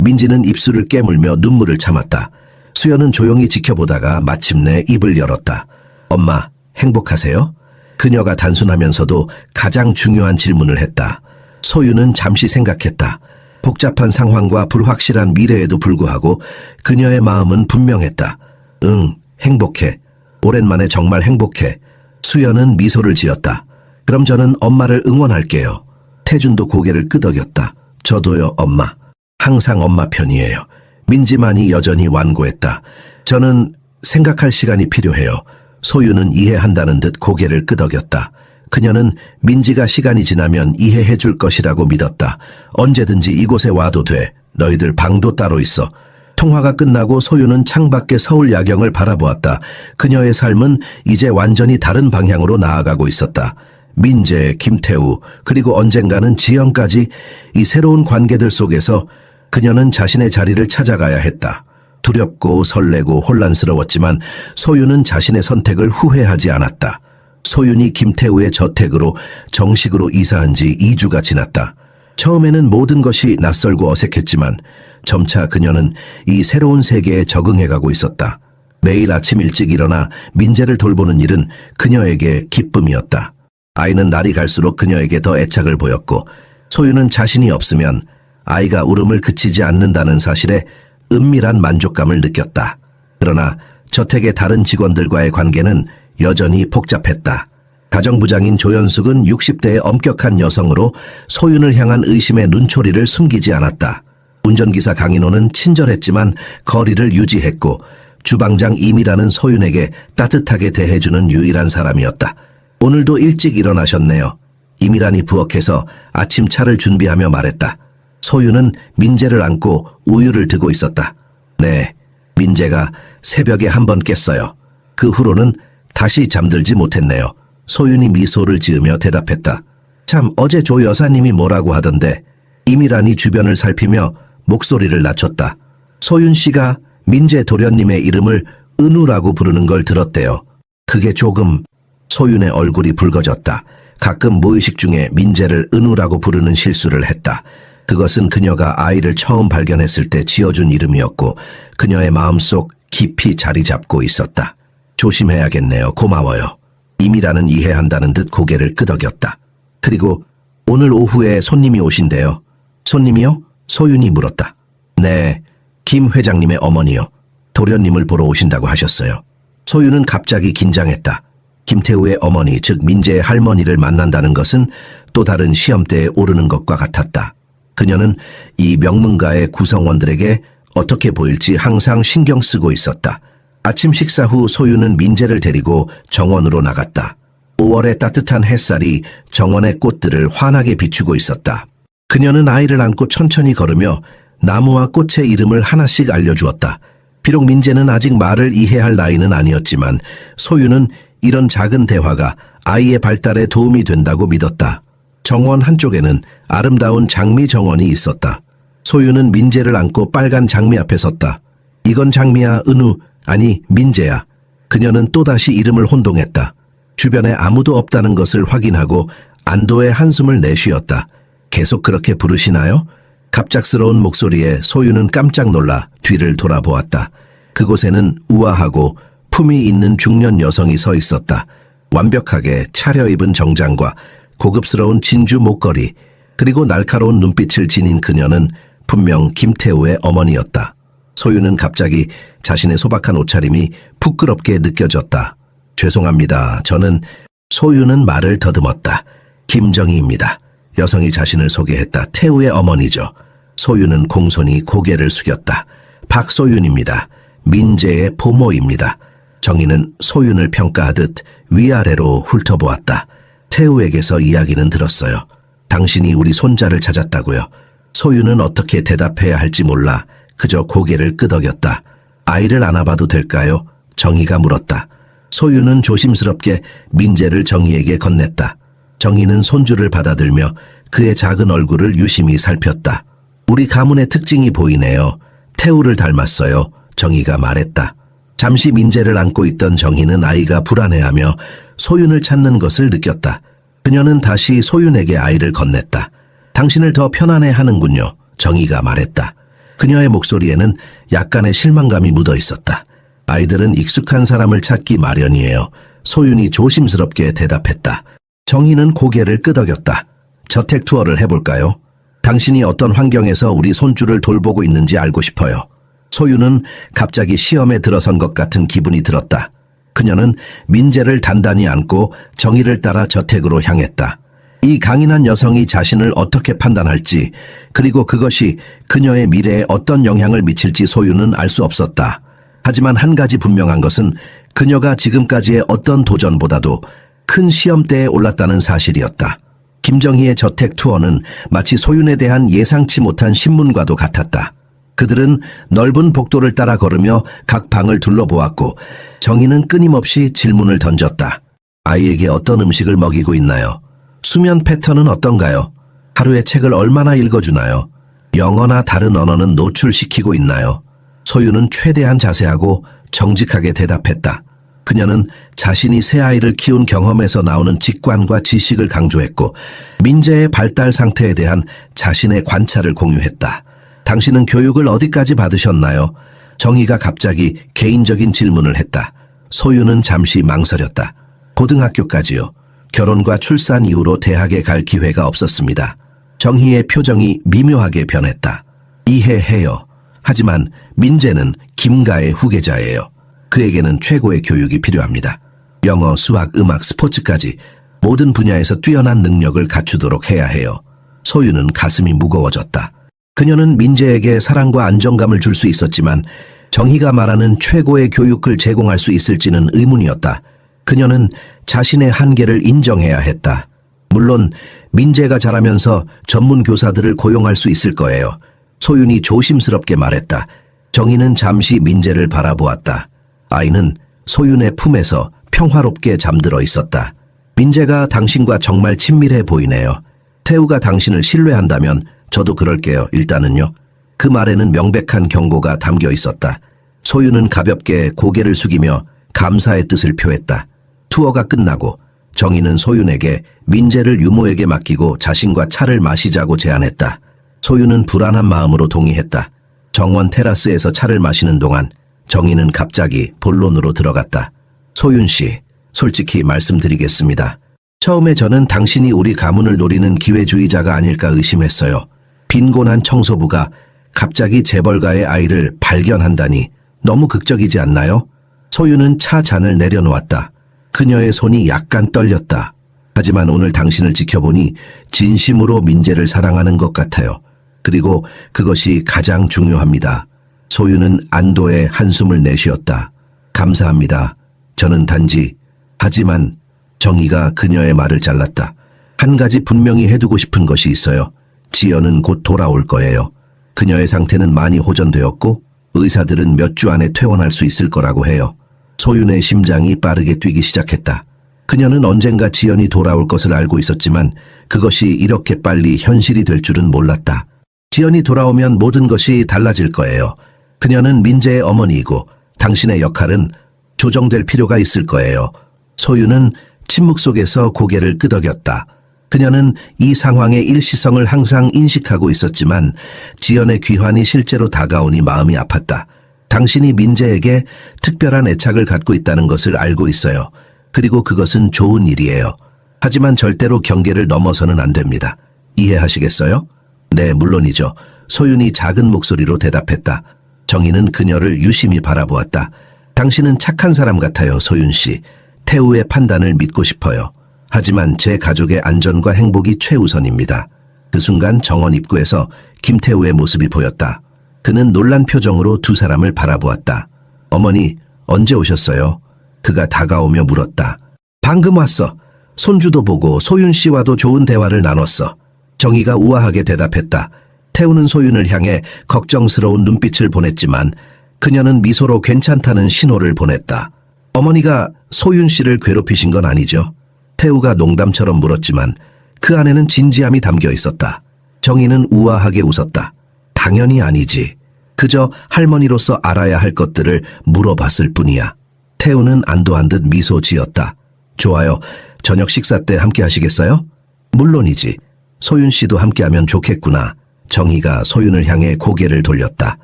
민지는 입술을 깨물며 눈물을 참았다. 수연은 조용히 지켜보다가 마침내 입을 열었다. 엄마, 행복하세요? 그녀가 단순하면서도 가장 중요한 질문을 했다. 소유는 잠시 생각했다. 복잡한 상황과 불확실한 미래에도 불구하고 그녀의 마음은 분명했다. 응, 행복해. 오랜만에 정말 행복해. 수연은 미소를 지었다. 그럼 저는 엄마를 응원할게요. 태준도 고개를 끄덕였다. 저도요, 엄마. 항상 엄마 편이에요. 민지만이 여전히 완고했다. 저는 생각할 시간이 필요해요. 소유는 이해한다는 듯 고개를 끄덕였다. 그녀는 민지가 시간이 지나면 이해해 줄 것이라고 믿었다. 언제든지 이곳에 와도 돼. 너희들 방도 따로 있어. 통화가 끝나고 소유는 창밖의 서울 야경을 바라보았다. 그녀의 삶은 이제 완전히 다른 방향으로 나아가고 있었다. 민재, 김태우, 그리고 언젠가는 지연까지 이 새로운 관계들 속에서 그녀는 자신의 자리를 찾아가야 했다. 두렵고 설레고 혼란스러웠지만 소유는 자신의 선택을 후회하지 않았다. 소윤이 김태우의 저택으로 정식으로 이사한 지 2주가 지났다. 처음에는 모든 것이 낯설고 어색했지만 점차 그녀는 이 새로운 세계에 적응해가고 있었다. 매일 아침 일찍 일어나 민재를 돌보는 일은 그녀에게 기쁨이었다. 아이는 날이 갈수록 그녀에게 더 애착을 보였고 소유는 자신이 없으면 아이가 울음을 그치지 않는다는 사실에 은밀한 만족감을 느꼈다. 그러나 저택의 다른 직원들과의 관계는 여전히 복잡했다. 가정부장인 조연숙은 60대의 엄격한 여성으로 소윤을 향한 의심의 눈초리를 숨기지 않았다. 운전기사 강인호는 친절했지만 거리를 유지했고 주방장 임이라는 소윤에게 따뜻하게 대해주는 유일한 사람이었다. 오늘도 일찍 일어나셨네요. 임이란이 부엌에서 아침 차를 준비하며 말했다. 소윤은 민재를 안고 우유를 드고 있었다. 네, 민재가 새벽에 한 번 깼어요. 그 후로는 다시 잠들지 못했네요. 소윤이 미소를 지으며 대답했다. 참, 어제 조 여사님이 뭐라고 하던데. 임이란이 주변을 살피며 목소리를 낮췄다. 소윤 씨가 민재 도련님의 이름을 은우라고 부르는 걸 들었대요. 그게 조금... 소윤의 얼굴이 붉어졌다. 가끔 무의식 중에 민재를 은우라고 부르는 실수를 했다. 그것은 그녀가 아이를 처음 발견했을 때 지어준 이름이었고 그녀의 마음속 깊이 자리 잡고 있었다. 조심해야겠네요. 고마워요. 임이라는 이해한다는 듯 고개를 끄덕였다. 그리고 오늘 오후에 손님이 오신대요. 손님이요? 소윤이 물었다. 네, 김 회장님의 어머니요. 도련님을 보러 오신다고 하셨어요. 소윤은 갑자기 긴장했다. 김태우의 어머니, 즉 민재의 할머니를 만난다는 것은 또 다른 시험대에 오르는 것과 같았다. 그녀는 이 명문가의 구성원들에게 어떻게 보일지 항상 신경 쓰고 있었다. 아침 식사 후 소윤은 민재를 데리고 정원으로 나갔다. 5월의 따뜻한 햇살이 정원의 꽃들을 환하게 비추고 있었다. 그녀는 아이를 안고 천천히 걸으며 나무와 꽃의 이름을 하나씩 알려주었다. 비록 민재는 아직 말을 이해할 나이는 아니었지만 소윤은 이런 작은 대화가 아이의 발달에 도움이 된다고 믿었다. 정원 한쪽에는 아름다운 장미 정원이 있었다. 소윤은 민재를 안고 빨간 장미 앞에 섰다. 이건 장미야, 은우, 아니 민재야. 그녀는 또다시 이름을 혼동했다. 주변에 아무도 없다는 것을 확인하고 안도의 한숨을 내쉬었다. 계속 그렇게 부르시나요? 갑작스러운 목소리에 소윤은 깜짝 놀라 뒤를 돌아보았다. 그곳에는 우아하고 품이 있는 중년 여성이 서 있었다. 완벽하게 차려입은 정장과 고급스러운 진주 목걸이, 그리고 날카로운 눈빛을 지닌 그녀는 분명 김태우의 어머니였다. 소윤은 갑자기 자신의 소박한 옷차림이 부끄럽게 느껴졌다. 죄송합니다. 저는... 소윤은 말을 더듬었다. 김정희입니다. 여성이 자신을 소개했다. 태우의 어머니죠. 소윤은 공손히 고개를 숙였다. 박소윤입니다. 민재의 보모입니다. 정희는 소윤을 평가하듯 위아래로 훑어보았다. 태우에게서 이야기는 들었어요. 당신이 우리 손자를 찾았다고요. 소윤은 어떻게 대답해야 할지 몰라 그저 고개를 끄덕였다. 아이를 안아봐도 될까요? 정희가 물었다. 소윤은 조심스럽게 민재를 정희에게 건넸다. 정희는 손주를 받아들며 그의 작은 얼굴을 유심히 살폈다. 우리 가문의 특징이 보이네요. 태우를 닮았어요. 정희가 말했다. 잠시 민재를 안고 있던 정희는 아이가 불안해하며 소윤을 찾는 것을 느꼈다. 그녀는 다시 소윤에게 아이를 건넸다. 당신을 더 편안해하는군요. 정희가 말했다. 그녀의 목소리에는 약간의 실망감이 묻어 있었다. 아이들은 익숙한 사람을 찾기 마련이에요. 소윤이 조심스럽게 대답했다. 정희는 고개를 끄덕였다. 저택 투어를 해볼까요? 당신이 어떤 환경에서 우리 손주를 돌보고 있는지 알고 싶어요. 소윤은 갑자기 시험에 들어선 것 같은 기분이 들었다. 그녀는 민재를 단단히 안고 정희를 따라 저택으로 향했다. 이 강인한 여성이 자신을 어떻게 판단할지, 그리고 그것이 그녀의 미래에 어떤 영향을 미칠지 소유는 알 수 없었다. 하지만 한 가지 분명한 것은 그녀가 지금까지의 어떤 도전보다도 큰 시험대에 올랐다는 사실이었다. 김정희의 저택 투어는 마치 소윤에 대한 예상치 못한 신문과도 같았다. 그들은 넓은 복도를 따라 걸으며 각 방을 둘러보았고 정희는 끊임없이 질문을 던졌다. 아이에게 어떤 음식을 먹이고 있나요? 수면 패턴은 어떤가요? 하루에 책을 얼마나 읽어주나요? 영어나 다른 언어는 노출시키고 있나요? 소윤은 최대한 자세하고 정직하게 대답했다. 그녀는 자신이 새 아이를 키운 경험에서 나오는 직관과 지식을 강조했고 민재의 발달 상태에 대한 자신의 관찰을 공유했다. 당신은 교육을 어디까지 받으셨나요? 정희가 갑자기 개인적인 질문을 했다. 소윤은 잠시 망설였다. 고등학교까지요. 결혼과 출산 이후로 대학에 갈 기회가 없었습니다. 정희의 표정이 미묘하게 변했다. 이해해요. 하지만 민재는 김가의 후계자예요. 그에게는 최고의 교육이 필요합니다. 영어, 수학, 음악, 스포츠까지 모든 분야에서 뛰어난 능력을 갖추도록 해야 해요. 소윤은 가슴이 무거워졌다. 그녀는 민재에게 사랑과 안정감을 줄 수 있었지만 정희가 말하는 최고의 교육을 제공할 수 있을지는 의문이었다. 그녀는 자신의 한계를 인정해야 했다. 물론 민재가 자라면서 전문 교사들을 고용할 수 있을 거예요. 소윤이 조심스럽게 말했다. 정희는 잠시 민재를 바라보았다. 아이는 소윤의 품에서 평화롭게 잠들어 있었다. 민재가 당신과 정말 친밀해 보이네요. 태우가 당신을 신뢰한다면 저도 그럴게요. 일단은요. 그 말에는 명백한 경고가 담겨 있었다. 소윤은 가볍게 고개를 숙이며 감사의 뜻을 표했다. 투어가 끝나고 정희는 소윤에게 민재를 유모에게 맡기고 자신과 차를 마시자고 제안했다. 소윤은 불안한 마음으로 동의했다. 정원 테라스에서 차를 마시는 동안 정희는 갑자기 본론으로 들어갔다. 소윤 씨, 솔직히 말씀드리겠습니다. 처음에 저는 당신이 우리 가문을 노리는 기회주의자가 아닐까 의심했어요. 빈곤한 청소부가 갑자기 재벌가의 아이를 발견한다니 너무 극적이지 않나요? 소윤은 차 잔을 내려놓았다. 그녀의 손이 약간 떨렸다. 하지만 오늘 당신을 지켜보니 진심으로 민재를 사랑하는 것 같아요. 그리고 그것이 가장 중요합니다. 소윤은 안도의 한숨을 내쉬었다. 감사합니다. 저는 단지... 하지만 정희가 그녀의 말을 잘랐다. 한 가지 분명히 해두고 싶은 것이 있어요. 지연은 곧 돌아올 거예요. 그녀의 상태는 많이 호전되었고 의사들은 몇 주 안에 퇴원할 수 있을 거라고 해요. 소윤의 심장이 빠르게 뛰기 시작했다. 그녀는 언젠가 지연이 돌아올 것을 알고 있었지만 그것이 이렇게 빨리 현실이 될 줄은 몰랐다. 지연이 돌아오면 모든 것이 달라질 거예요. 그녀는 민재의 어머니이고 당신의 역할은 조정될 필요가 있을 거예요. 소윤은 침묵 속에서 고개를 끄덕였다. 그녀는 이 상황의 일시성을 항상 인식하고 있었지만 지연의 귀환이 실제로 다가오니 마음이 아팠다. 당신이 민재에게 특별한 애착을 갖고 있다는 것을 알고 있어요. 그리고 그것은 좋은 일이에요. 하지만 절대로 경계를 넘어서는 안 됩니다. 이해하시겠어요? 네, 물론이죠. 소윤이 작은 목소리로 대답했다. 정희는 그녀를 유심히 바라보았다. 당신은 착한 사람 같아요, 소윤 씨. 태우의 판단을 믿고 싶어요. 하지만 제 가족의 안전과 행복이 최우선입니다. 그 순간 정원 입구에서 김태우의 모습이 보였다. 그는 놀란 표정으로 두 사람을 바라보았다. 어머니, 언제 오셨어요? 그가 다가오며 물었다. 방금 왔어. 손주도 보고 소윤 씨와도 좋은 대화를 나눴어. 정희가 우아하게 대답했다. 태우는 소윤을 향해 걱정스러운 눈빛을 보냈지만 그녀는 미소로 괜찮다는 신호를 보냈다. 어머니가 소윤 씨를 괴롭히신 건 아니죠? 태우가 농담처럼 물었지만 그 안에는 진지함이 담겨 있었다. 정희는 우아하게 웃었다. 당연히 아니지. 그저 할머니로서 알아야 할 것들을 물어봤을 뿐이야. 태우는 안도한 듯 미소 지었다. 좋아요. 저녁 식사 때 함께 하시겠어요? 물론이지. 소윤 씨도 함께하면 좋겠구나. 정희가 소윤을 향해 고개를 돌렸다.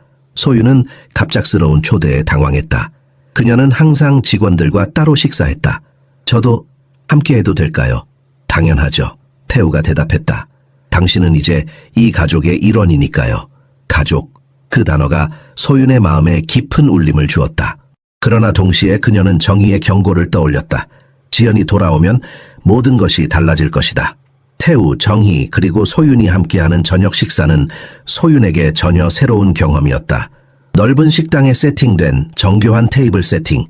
소윤은 갑작스러운 초대에 당황했다. 그녀는 항상 직원들과 따로 식사했다. 저도 함께해도 될까요? 당연하죠. 태우가 대답했다. 당신은 이제 이 가족의 일원이니까요. 가족, 그 단어가 소윤의 마음에 깊은 울림을 주었다. 그러나 동시에 그녀는 정희의 경고를 떠올렸다. 지연이 돌아오면 모든 것이 달라질 것이다. 태우, 정희, 그리고 소윤이 함께하는 저녁 식사는 소윤에게 전혀 새로운 경험이었다. 넓은 식당에 세팅된 정교한 테이블 세팅,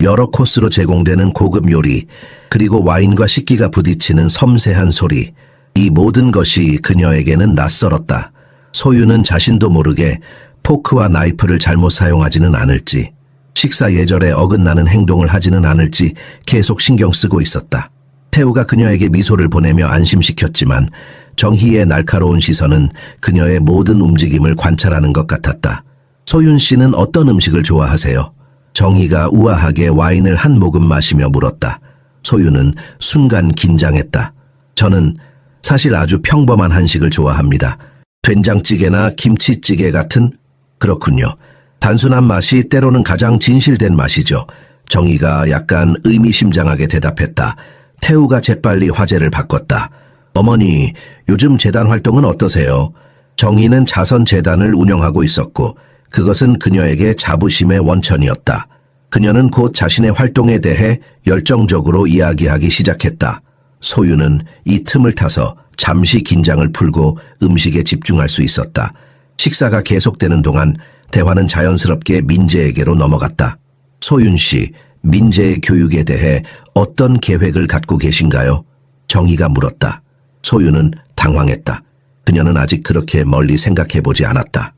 여러 코스로 제공되는 고급 요리, 그리고 와인과 식기가 부딪히는 섬세한 소리. 이 모든 것이 그녀에게는 낯설었다. 소윤은 자신도 모르게 포크와 나이프를 잘못 사용하지는 않을지, 식사 예절에 어긋나는 행동을 하지는 않을지 계속 신경 쓰고 있었다. 태우가 그녀에게 미소를 보내며 안심시켰지만 정희의 날카로운 시선은 그녀의 모든 움직임을 관찰하는 것 같았다. 소윤 씨는 어떤 음식을 좋아하세요? 정희가 우아하게 와인을 한 모금 마시며 물었다. 소윤은 순간 긴장했다. 저는 사실 아주 평범한 한식을 좋아합니다. 된장찌개나 김치찌개 같은? 그렇군요. 단순한 맛이 때로는 가장 진실된 맛이죠. 정희가 약간 의미심장하게 대답했다. 태우가 재빨리 화제를 바꿨다. 어머니, 요즘 재단 활동은 어떠세요? 정희는 자선재단을 운영하고 있었고 그것은 그녀에게 자부심의 원천이었다. 그녀는 곧 자신의 활동에 대해 열정적으로 이야기하기 시작했다. 소윤은 이 틈을 타서 잠시 긴장을 풀고 음식에 집중할 수 있었다. 식사가 계속되는 동안 대화는 자연스럽게 민재에게로 넘어갔다. 소윤 씨, 민재의 교육에 대해 어떤 계획을 갖고 계신가요? 정희가 물었다. 소윤은 당황했다. 그녀는 아직 그렇게 멀리 생각해보지 않았다.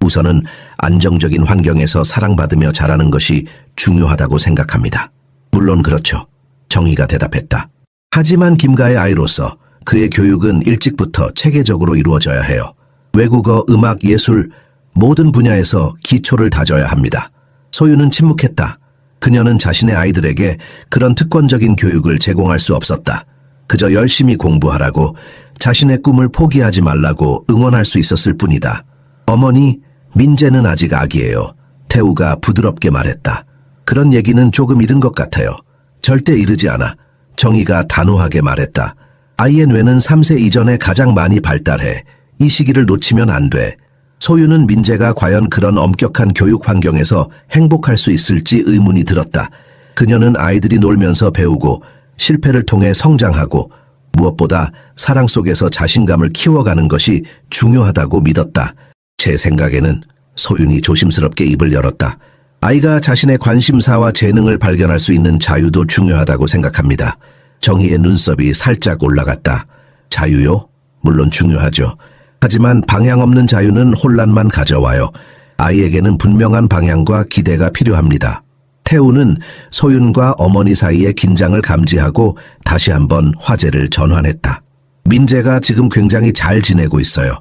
우선은 안정적인 환경에서 사랑받으며 자라는 것이 중요하다고 생각합니다. 물론 그렇죠. 정희가 대답했다. 하지만 김가의 아이로서 그의 교육은 일찍부터 체계적으로 이루어져야 해요. 외국어, 음악, 예술 모든 분야에서 기초를 다져야 합니다. 소윤은 침묵했다. 그녀는 자신의 아이들에게 그런 특권적인 교육을 제공할 수 없었다. 그저 열심히 공부하라고, 자신의 꿈을 포기하지 말라고 응원할 수 있었을 뿐이다. 어머니, 민재는 아직 아기예요. 태우가 부드럽게 말했다. 그런 얘기는 조금 이른 것 같아요. 절대 이르지 않아. 정희가 단호하게 말했다. 아이의 뇌는 3세 이전에 가장 많이 발달해. 이 시기를 놓치면 안 돼. 소윤은 민재가 과연 그런 엄격한 교육 환경에서 행복할 수 있을지 의문이 들었다. 그녀는 아이들이 놀면서 배우고 실패를 통해 성장하고 무엇보다 사랑 속에서 자신감을 키워가는 것이 중요하다고 믿었다. 제 생각에는 소윤이 조심스럽게 입을 열었다. 아이가 자신의 관심사와 재능을 발견할 수 있는 자유도 중요하다고 생각합니다. 정희의 눈썹이 살짝 올라갔다. 자유요? 물론 중요하죠. 하지만 방향 없는 자유는 혼란만 가져와요. 아이에게는 분명한 방향과 기대가 필요합니다. 태우는 소윤과 어머니 사이의 긴장을 감지하고 다시 한번 화제를 전환했다. 민재가 지금 굉장히 잘 지내고 있어요.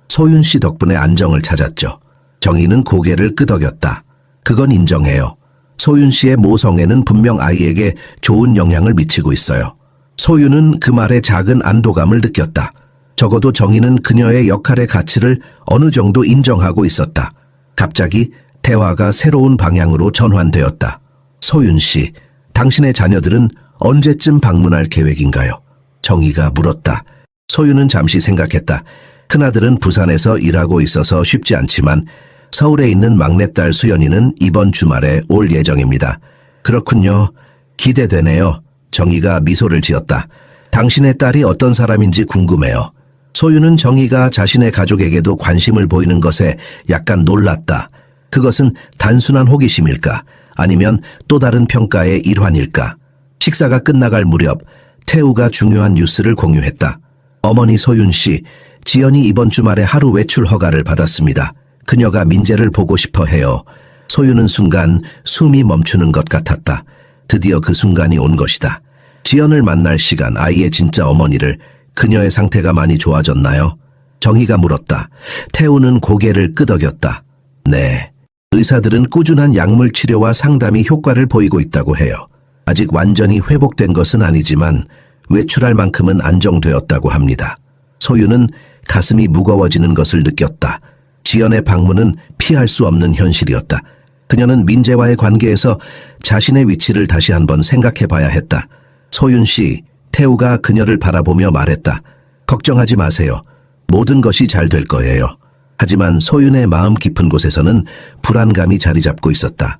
소윤 씨 덕분에 안정을 찾았죠. 정희는 고개를 끄덕였다. 그건 인정해요. 소윤 씨의 모성애는 분명 아이에게 좋은 영향을 미치고 있어요. 소윤은 그 말에 작은 안도감을 느꼈다. 적어도 정희는 그녀의 역할의 가치를 어느 정도 인정하고 있었다. 갑자기 대화가 새로운 방향으로 전환되었다. 소윤 씨, 당신의 자녀들은 언제쯤 방문할 계획인가요? 정희가 물었다. 소윤은 잠시 생각했다. 큰아들은 부산에서 일하고 있어서 쉽지 않지만 서울에 있는 막내딸 수연이는 이번 주말에 올 예정입니다. 그렇군요. 기대되네요. 정희가 미소를 지었다. 당신의 딸이 어떤 사람인지 궁금해요. 소윤은 정희가 자신의 가족에게도 관심을 보이는 것에 약간 놀랐다. 그것은 단순한 호기심일까? 아니면 또 다른 평가의 일환일까? 식사가 끝나갈 무렵 태우가 중요한 뉴스를 공유했다. 어머니 소윤 씨, 지연이 이번 주말에 하루 외출 허가를 받았습니다. 그녀가 민재를 보고 싶어 해요. 소윤은 순간 숨이 멈추는 것 같았다. 드디어 그 순간이 온 것이다. 지연을 만날 시간, 아이의 진짜 어머니를. 그녀의 상태가 많이 좋아졌나요? 정희가 물었다. 태우는 고개를 끄덕였다. 네. 의사들은 꾸준한 약물 치료와 상담이 효과를 보이고 있다고 해요. 아직 완전히 회복된 것은 아니지만 외출할 만큼은 안정되었다고 합니다. 소윤은 가슴이 무거워지는 것을 느꼈다. 지연의 방문은 피할 수 없는 현실이었다. 그녀는 민재와의 관계에서 자신의 위치를 다시 한번 생각해 봐야 했다. 소윤 씨, 태우가 그녀를 바라보며 말했다. 걱정하지 마세요. 모든 것이 잘 될 거예요. 하지만 소윤의 마음 깊은 곳에서는 불안감이 자리 잡고 있었다.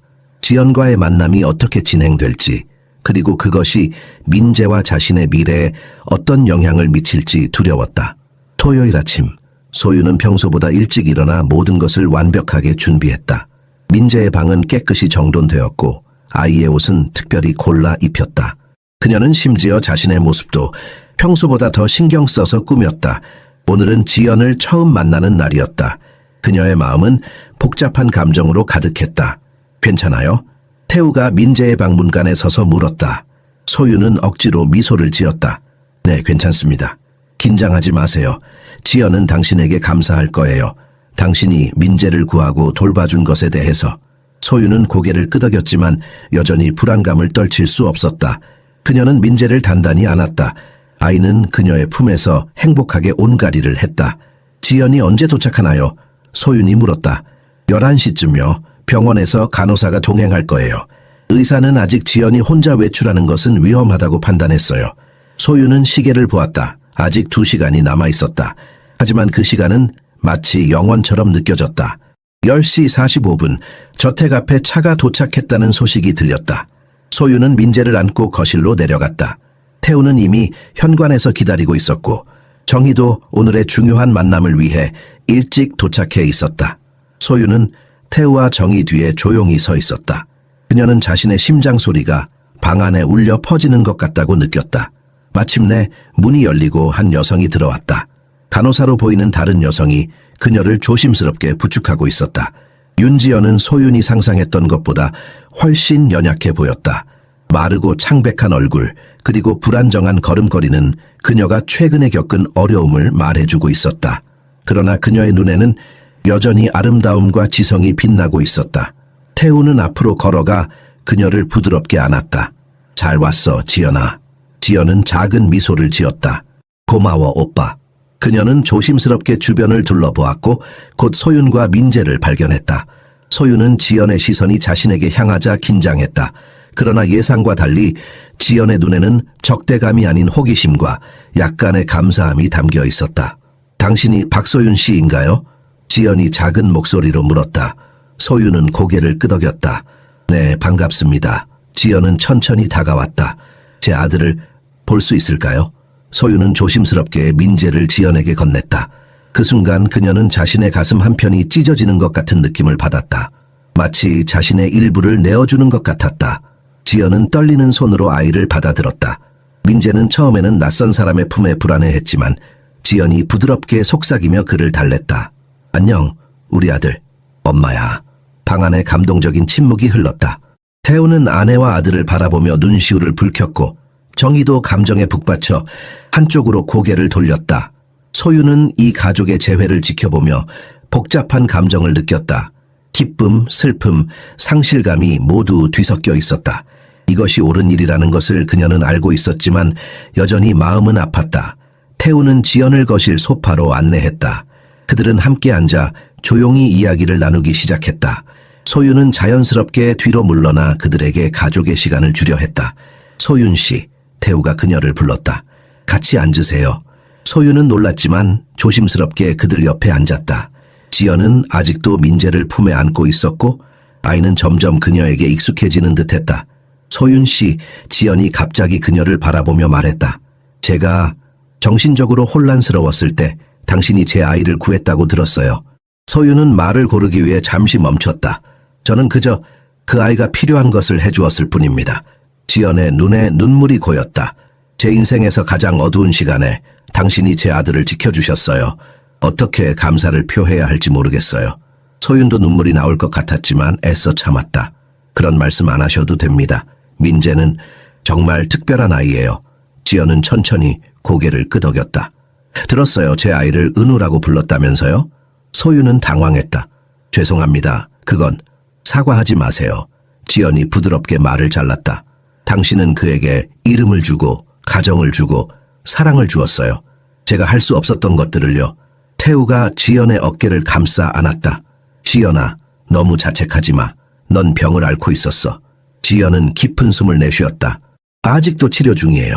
지연과의 만남이 어떻게 진행될지, 그리고 그것이 민재와 자신의 미래에 어떤 영향을 미칠지 두려웠다. 토요일 아침, 소유는 평소보다 일찍 일어나 모든 것을 완벽하게 준비했다. 민재의 방은 깨끗이 정돈되었고 아이의 옷은 특별히 골라 입혔다. 그녀는 심지어 자신의 모습도 평소보다 더 신경 써서 꾸몄다. 오늘은 지연을 처음 만나는 날이었다. 그녀의 마음은 복잡한 감정으로 가득했다. 괜찮아요? 태우가 민재의 방 문간에 서서 물었다. 소유는 억지로 미소를 지었다. 네, 괜찮습니다. 긴장하지 마세요. 지연은 당신에게 감사할 거예요. 당신이 민재를 구하고 돌봐준 것에 대해서. 소유는 고개를 끄덕였지만 여전히 불안감을 떨칠 수 없었다. 그녀는 민재를 단단히 안았다. 아이는 그녀의 품에서 행복하게 온가리를 했다. 지연이 언제 도착하나요? 소윤이 물었다. 11시쯤요. 병원에서 간호사가 동행할 거예요. 의사는 아직 지연이 혼자 외출하는 것은 위험하다고 판단했어요. 소윤은 시계를 보았다. 아직 2시간이 남아 있었다. 하지만 그 시간은 마치 영원처럼 느껴졌다. 10시 45분, 저택 앞에 차가 도착했다는 소식이 들렸다. 소윤은 민재를 안고 거실로 내려갔다. 태우는 이미 현관에서 기다리고 있었고 정희도 오늘의 중요한 만남을 위해 일찍 도착해 있었다. 소윤은 태우와 정희 뒤에 조용히 서 있었다. 그녀는 자신의 심장 소리가 방 안에 울려 퍼지는 것 같다고 느꼈다. 마침내 문이 열리고 한 여성이 들어왔다. 간호사로 보이는 다른 여성이 그녀를 조심스럽게 부축하고 있었다. 윤지연은 소윤이 상상했던 것보다 훨씬 연약해 보였다. 마르고 창백한 얼굴, 그리고 불안정한 걸음걸이는 그녀가 최근에 겪은 어려움을 말해주고 있었다. 그러나 그녀의 눈에는 여전히 아름다움과 지성이 빛나고 있었다. 태우는 앞으로 걸어가 그녀를 부드럽게 안았다. 잘 왔어, 지연아. 지연은 작은 미소를 지었다. 고마워, 오빠. 그녀는 조심스럽게 주변을 둘러보았고 곧 소윤과 민재를 발견했다. 소윤은 지연의 시선이 자신에게 향하자 긴장했다. 그러나 예상과 달리 지연의 눈에는 적대감이 아닌 호기심과 약간의 감사함이 담겨 있었다. 당신이 박소윤 씨인가요? 지연이 작은 목소리로 물었다. 소윤은 고개를 끄덕였다. 네, 반갑습니다. 지연은 천천히 다가왔다. 제 아들을 볼 수 있을까요? 소윤은 조심스럽게 민재를 지연에게 건넸다. 그 순간 그녀는 자신의 가슴 한편이 찢어지는 것 같은 느낌을 받았다. 마치 자신의 일부를 내어주는 것 같았다. 지연은 떨리는 손으로 아이를 받아들었다. 민재는 처음에는 낯선 사람의 품에 불안해했지만 지연이 부드럽게 속삭이며 그를 달랬다. 안녕, 우리 아들. 엄마야. 방 안에 감동적인 침묵이 흘렀다. 태우는 아내와 아들을 바라보며 눈시울을 붉혔고 정희도 감정에 북받쳐 한쪽으로 고개를 돌렸다. 소유는 이 가족의 재회를 지켜보며 복잡한 감정을 느꼈다. 기쁨, 슬픔, 상실감이 모두 뒤섞여 있었다. 이것이 옳은 일이라는 것을 그녀는 알고 있었지만 여전히 마음은 아팠다. 태우는 지연을 거실 소파로 안내했다. 그들은 함께 앉아 조용히 이야기를 나누기 시작했다. 소유는 자연스럽게 뒤로 물러나 그들에게 가족의 시간을 주려 했다. 소윤 씨, 태우가 그녀를 불렀다. 같이 앉으세요. 소유는 놀랐지만 조심스럽게 그들 옆에 앉았다. 지연은 아직도 민재를 품에 안고 있었고 아이는 점점 그녀에게 익숙해지는 듯했다. 소윤 씨, 지연이 갑자기 그녀를 바라보며 말했다. 제가 정신적으로 혼란스러웠을 때 당신이 제 아이를 구했다고 들었어요. 소윤은 말을 고르기 위해 잠시 멈췄다. 저는 그저 그 아이가 필요한 것을 해주었을 뿐입니다. 지연의 눈에 눈물이 고였다. 제 인생에서 가장 어두운 시간에 당신이 제 아들을 지켜주셨어요. 어떻게 감사를 표해야 할지 모르겠어요. 소윤도 눈물이 나올 것 같았지만 애써 참았다. 그런 말씀 안 하셔도 됩니다. 민재는 정말 특별한 아이예요. 지연은 천천히 고개를 끄덕였다. 들었어요. 제 아이를 은우라고 불렀다면서요? 소윤은 당황했다. 죄송합니다. 그건 사과하지 마세요. 지연이 부드럽게 말을 잘랐다. 당신은 그에게 이름을 주고 가정을 주고 사랑을 주었어요. 제가 할 수 없었던 것들을요. 태우가 지연의 어깨를 감싸 안았다. 지연아, 너무 자책하지 마. 넌 병을 앓고 있었어. 지연은 깊은 숨을 내쉬었다. 아직도 치료 중이에요.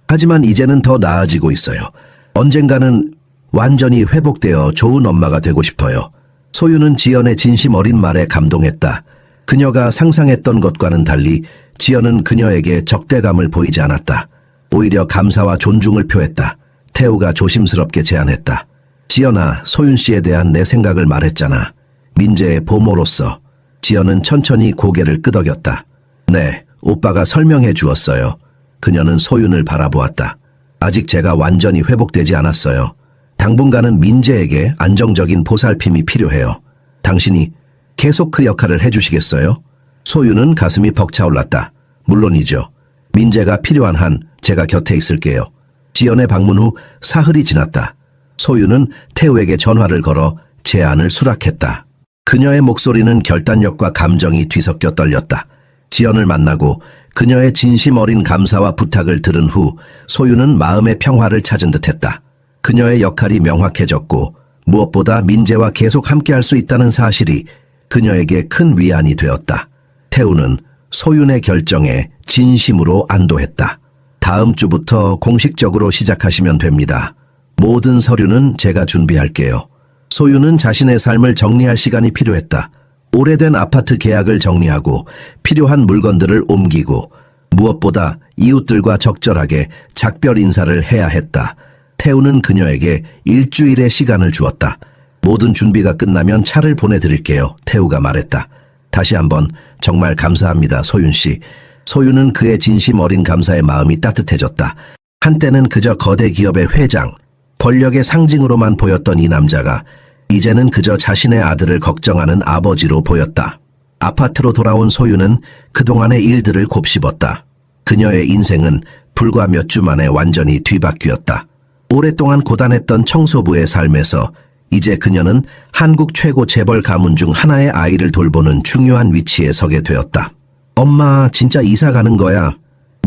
하지만 이제는 더 나아지고 있어요. 언젠가는 완전히 회복되어 좋은 엄마가 되고 싶어요. 소유는 지연의 진심 어린 말에 감동했다. 그녀가 상상했던 것과는 달리 지연은 그녀에게 적대감을 보이지 않았다. 오히려 감사와 존중을 표했다. 태우가 조심스럽게 제안했다. 지연아, 소윤 씨에 대한 내 생각을 말했잖아. 민재의 보모로서. 지연은 천천히 고개를 끄덕였다. 네, 오빠가 설명해 주었어요. 그녀는 소윤을 바라보았다. 아직 제가 완전히 회복되지 않았어요. 당분간은 민재에게 안정적인 보살핌이 필요해요. 당신이 계속 그 역할을 해주시겠어요? 소윤은 가슴이 벅차올랐다. 물론이죠. 민재가 필요한 한 제가 곁에 있을게요. 지연의 방문 후 사흘이 지났다. 소윤은 태우에게 전화를 걸어 제안을 수락했다. 그녀의 목소리는 결단력과 감정이 뒤섞여 떨렸다. 지연을 만나고 그녀의 진심 어린 감사와 부탁을 들은 후 소윤은 마음의 평화를 찾은 듯했다. 그녀의 역할이 명확해졌고 무엇보다 민재와 계속 함께할 수 있다는 사실이 그녀에게 큰 위안이 되었다. 태우는 소윤의 결정에 진심으로 안도했다. 다음 주부터 공식적으로 시작하시면 됩니다. 모든 서류는 제가 준비할게요. 소윤은 자신의 삶을 정리할 시간이 필요했다. 오래된 아파트 계약을 정리하고 필요한 물건들을 옮기고 무엇보다 이웃들과 적절하게 작별 인사를 해야 했다. 태우는 그녀에게 일주일의 시간을 주었다. 모든 준비가 끝나면 차를 보내드릴게요. 태우가 말했다. 다시 한번 정말 감사합니다, 소윤 씨. 소윤은 그의 진심 어린 감사의 마음이 따뜻해졌다. 한때는 그저 거대 기업의 회장, 권력의 상징으로만 보였던 이 남자가 이제는 그저 자신의 아들을 걱정하는 아버지로 보였다. 아파트로 돌아온 소윤은 그동안의 일들을 곱씹었다. 그녀의 인생은 불과 몇 주 만에 완전히 뒤바뀌었다. 오랫동안 고단했던 청소부의 삶에서 이제 그녀는 한국 최고 재벌 가문 중 하나의 아이를 돌보는 중요한 위치에 서게 되었다. 엄마, 진짜 이사 가는 거야.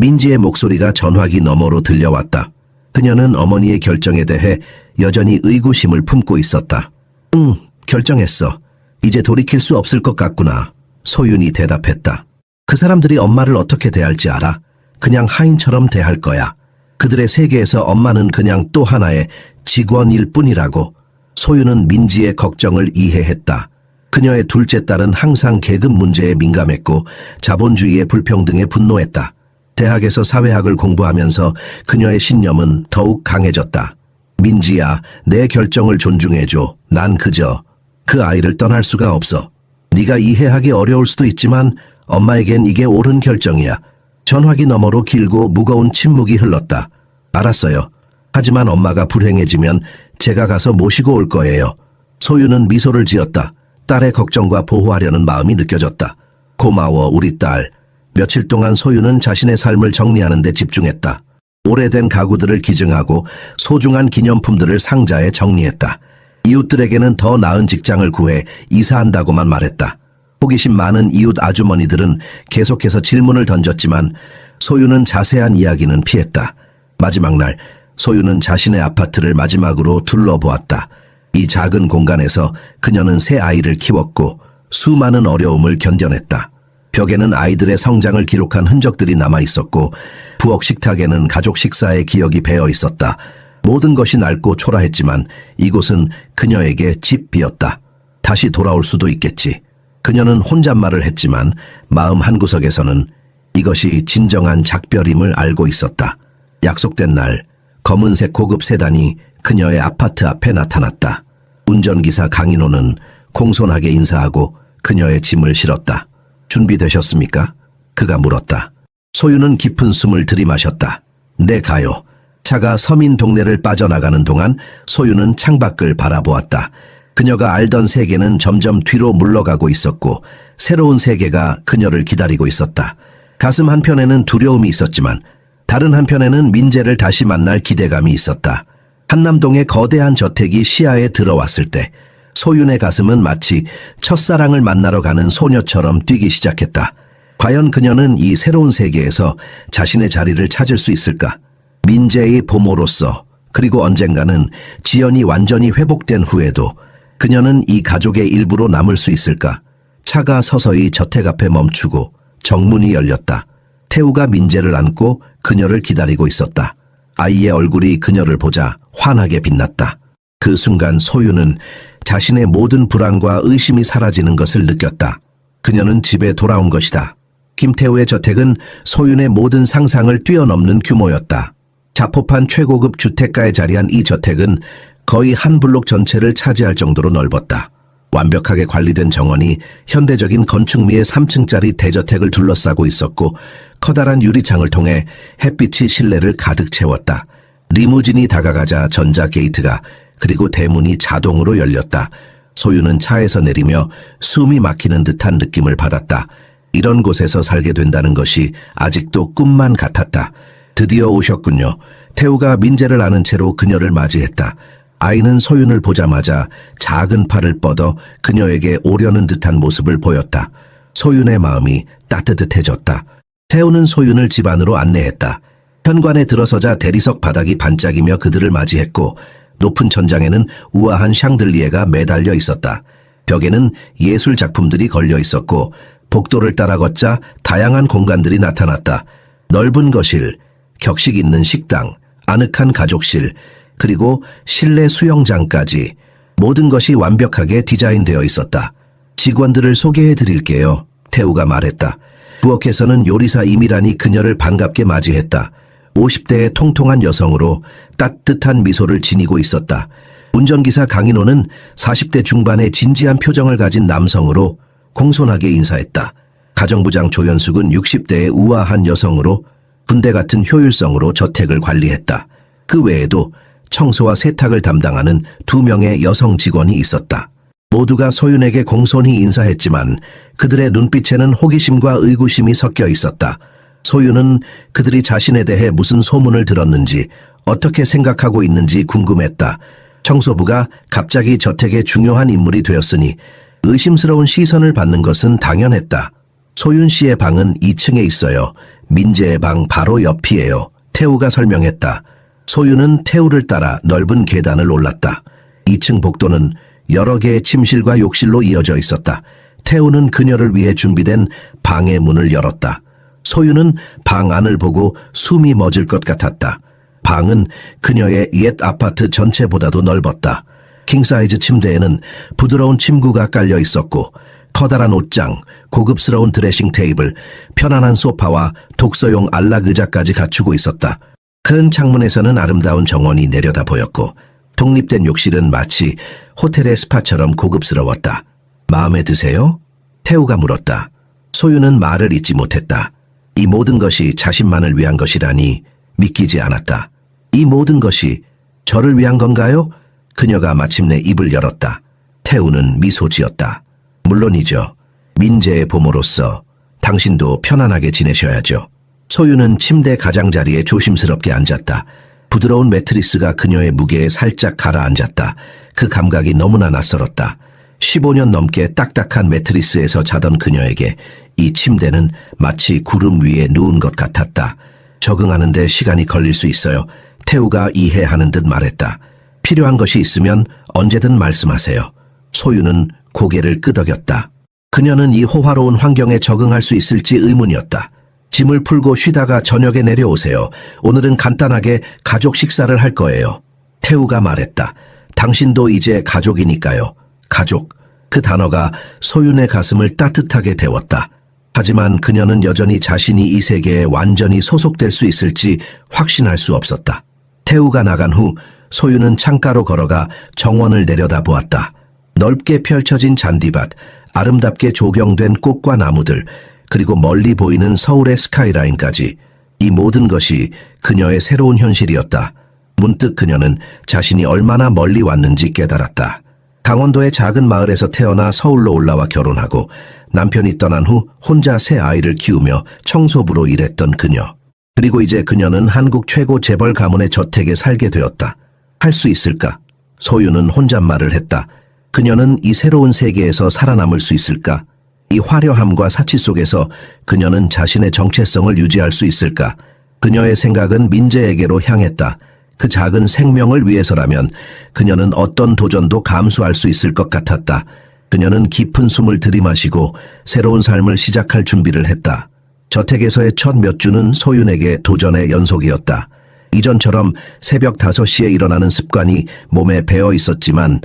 민지의 목소리가 전화기 너머로 들려왔다. 그녀는 어머니의 결정에 대해 여전히 의구심을 품고 있었다. 응, 결정했어. 이제 돌이킬 수 없을 것 같구나. 소윤이 대답했다. 그 사람들이 엄마를 어떻게 대할지 알아? 그냥 하인처럼 대할 거야. 그들의 세계에서 엄마는 그냥 또 하나의 직원일 뿐이라고. 소윤은 민지의 걱정을 이해했다. 그녀의 둘째 딸은 항상 계급 문제에 민감했고 자본주의의 불평등에 분노했다. 대학에서 사회학을 공부하면서 그녀의 신념은 더욱 강해졌다. 민지야, 내 결정을 존중해줘. 난 그저 그 아이를 떠날 수가 없어. 네가 이해하기 어려울 수도 있지만 엄마에겐 이게 옳은 결정이야. 전화기 너머로 길고 무거운 침묵이 흘렀다. 알았어요. 하지만 엄마가 불행해지면 제가 가서 모시고 올 거예요. 소윤은 미소를 지었다. 딸의 걱정과 보호하려는 마음이 느껴졌다. 고마워, 우리 딸. 며칠 동안 소윤은 자신의 삶을 정리하는 데 집중했다. 오래된 가구들을 기증하고 소중한 기념품들을 상자에 정리했다. 이웃들에게는 더 나은 직장을 구해 이사한다고만 말했다. 호기심 많은 이웃 아주머니들은 계속해서 질문을 던졌지만 소윤은 자세한 이야기는 피했다. 마지막 날 소윤은 자신의 아파트를 마지막으로 둘러보았다. 이 작은 공간에서 그녀는 새 아이를 키웠고 수많은 어려움을 견뎌냈다. 벽에는 아이들의 성장을 기록한 흔적들이 남아있었고 부엌 식탁에는 가족 식사의 기억이 배어 있었다. 모든 것이 낡고 초라했지만 이곳은 그녀에게 집이었다. 다시 돌아올 수도 있겠지. 그녀는 혼잣말을 했지만 마음 한구석에서는 이것이 진정한 작별임을 알고 있었다. 약속된 날 검은색 고급 세단이 그녀의 아파트 앞에 나타났다. 운전기사 강인호는 공손하게 인사하고 그녀의 짐을 실었다. 준비되셨습니까? 그가 물었다. 소윤은 깊은 숨을 들이마셨다. 네, 가요. 차가 서민 동네를 빠져나가는 동안 소윤은 창밖을 바라보았다. 그녀가 알던 세계는 점점 뒤로 물러가고 있었고 새로운 세계가 그녀를 기다리고 있었다. 가슴 한편에는 두려움이 있었지만 다른 한편에는 민재를 다시 만날 기대감이 있었다. 한남동의 거대한 저택이 시야에 들어왔을 때 소윤의 가슴은 마치 첫사랑을 만나러 가는 소녀처럼 뛰기 시작했다. 과연 그녀는 이 새로운 세계에서 자신의 자리를 찾을 수 있을까? 민재의 보모로서, 그리고 언젠가는 지연이 완전히 회복된 후에도 그녀는 이 가족의 일부로 남을 수 있을까? 차가 서서히 저택 앞에 멈추고 정문이 열렸다. 태우가 민재를 안고 그녀를 기다리고 있었다. 아이의 얼굴이 그녀를 보자 환하게 빛났다. 그 순간 소윤은 자신의 모든 불안과 의심이 사라지는 것을 느꼈다. 그녀는 집에 돌아온 것이다. 김태우의 저택은 소윤의 모든 상상을 뛰어넘는 규모였다. 자포판 최고급 주택가에 자리한 이 저택은 거의 한 블록 전체를 차지할 정도로 넓었다. 완벽하게 관리된 정원이 현대적인 건축미의 3층짜리 대저택을 둘러싸고 있었고 커다란 유리창을 통해 햇빛이 실내를 가득 채웠다. 리무진이 다가가자 전자 게이트가 그리고 대문이 자동으로 열렸다. 소윤은 차에서 내리며 숨이 막히는 듯한 느낌을 받았다. 이런 곳에서 살게 된다는 것이 아직도 꿈만 같았다. 드디어 오셨군요. 태우가 민재를 아는 채로 그녀를 맞이했다. 아이는 소윤을 보자마자 작은 팔을 뻗어 그녀에게 오려는 듯한 모습을 보였다. 소윤의 마음이 따뜻해졌다. 태우는 소윤을 집 안으로 안내했다. 현관에 들어서자 대리석 바닥이 반짝이며 그들을 맞이했고 높은 천장에는 우아한 샹들리에가 매달려 있었다. 벽에는 예술 작품들이 걸려 있었고 복도를 따라 걷자 다양한 공간들이 나타났다. 넓은 거실, 격식 있는 식당, 아늑한 가족실, 그리고 실내 수영장까지 모든 것이 완벽하게 디자인되어 있었다. 직원들을 소개해 드릴게요. 태우가 말했다. 부엌에서는 요리사 이미란이 그녀를 반갑게 맞이했다. 50대의 통통한 여성으로 따뜻한 미소를 지니고 있었다. 운전기사 강인호는 40대 중반의 진지한 표정을 가진 남성으로 공손하게 인사했다. 가정부장 조연숙은 60대의 우아한 여성으로 군대 같은 효율성으로 저택을 관리했다. 그 외에도 청소와 세탁을 담당하는 2명의 여성 직원이 있었다. 모두가 소윤에게 공손히 인사했지만 그들의 눈빛에는 호기심과 의구심이 섞여 있었다. 소윤은 그들이 자신에 대해 무슨 소문을 들었는지 어떻게 생각하고 있는지 궁금했다. 청소부가 갑자기 저택의 중요한 인물이 되었으니 의심스러운 시선을 받는 것은 당연했다. 소윤 씨의 방은 2층에 있어요. 민재의 방 바로 옆이에요. 태우가 설명했다. 소윤은 태우를 따라 넓은 계단을 올랐다. 2층 복도는 여러 개의 침실과 욕실로 이어져 있었다. 태우는 그녀를 위해 준비된 방의 문을 열었다. 소윤은 방 안을 보고 숨이 멎을 것 같았다. 방은 그녀의 옛 아파트 전체보다도 넓었다. 킹사이즈 침대에는 부드러운 침구가 깔려 있었고 커다란 옷장, 고급스러운 드레싱 테이블, 편안한 소파와 독서용 안락 의자까지 갖추고 있었다. 큰 창문에서는 아름다운 정원이 내려다 보였고 독립된 욕실은 마치 호텔의 스파처럼 고급스러웠다. 마음에 드세요? 태우가 물었다. 소윤은 말을 잇지 못했다. 이 모든 것이 자신만을 위한 것이라니 믿기지 않았다. 이 모든 것이 저를 위한 건가요? 그녀가 마침내 입을 열었다. 태우는 미소 지었다. 물론이죠. 민재의 보모로서 당신도 편안하게 지내셔야죠. 소윤은 침대 가장자리에 조심스럽게 앉았다. 부드러운 매트리스가 그녀의 무게에 살짝 가라앉았다. 그 감각이 너무나 낯설었다. 15년 넘게 딱딱한 매트리스에서 자던 그녀에게 이 침대는 마치 구름 위에 누운 것 같았다. 적응하는 데 시간이 걸릴 수 있어요. 태우가 이해하는 듯 말했다. 필요한 것이 있으면 언제든 말씀하세요. 소윤은 고개를 끄덕였다. 그녀는 이 호화로운 환경에 적응할 수 있을지 의문이었다. 짐을 풀고 쉬다가 저녁에 내려오세요. 오늘은 간단하게 가족 식사를 할 거예요. 태우가 말했다. 당신도 이제 가족이니까요. 가족. 그 단어가 소윤의 가슴을 따뜻하게 데웠다. 하지만 그녀는 여전히 자신이 이 세계에 완전히 소속될 수 있을지 확신할 수 없었다. 태우가 나간 후 소윤은 창가로 걸어가 정원을 내려다보았다. 넓게 펼쳐진 잔디밭, 아름답게 조경된 꽃과 나무들, 그리고 멀리 보이는 서울의 스카이라인까지 이 모든 것이 그녀의 새로운 현실이었다. 문득 그녀는 자신이 얼마나 멀리 왔는지 깨달았다. 강원도의 작은 마을에서 태어나 서울로 올라와 결혼하고 남편이 떠난 후 혼자 새 아이를 키우며 청소부로 일했던 그녀. 그리고 이제 그녀는 한국 최고 재벌 가문의 저택에 살게 되었다. 할 수 있을까? 소윤은 혼잣말을 했다. 그녀는 이 새로운 세계에서 살아남을 수 있을까? 이 화려함과 사치 속에서 그녀는 자신의 정체성을 유지할 수 있을까? 그녀의 생각은 민재에게로 향했다. 그 작은 생명을 위해서라면 그녀는 어떤 도전도 감수할 수 있을 것 같았다. 그녀는 깊은 숨을 들이마시고 새로운 삶을 시작할 준비를 했다. 저택에서의 첫 몇 주는 소윤에게 도전의 연속이었다. 이전처럼 새벽 5시에 일어나는 습관이 몸에 배어 있었지만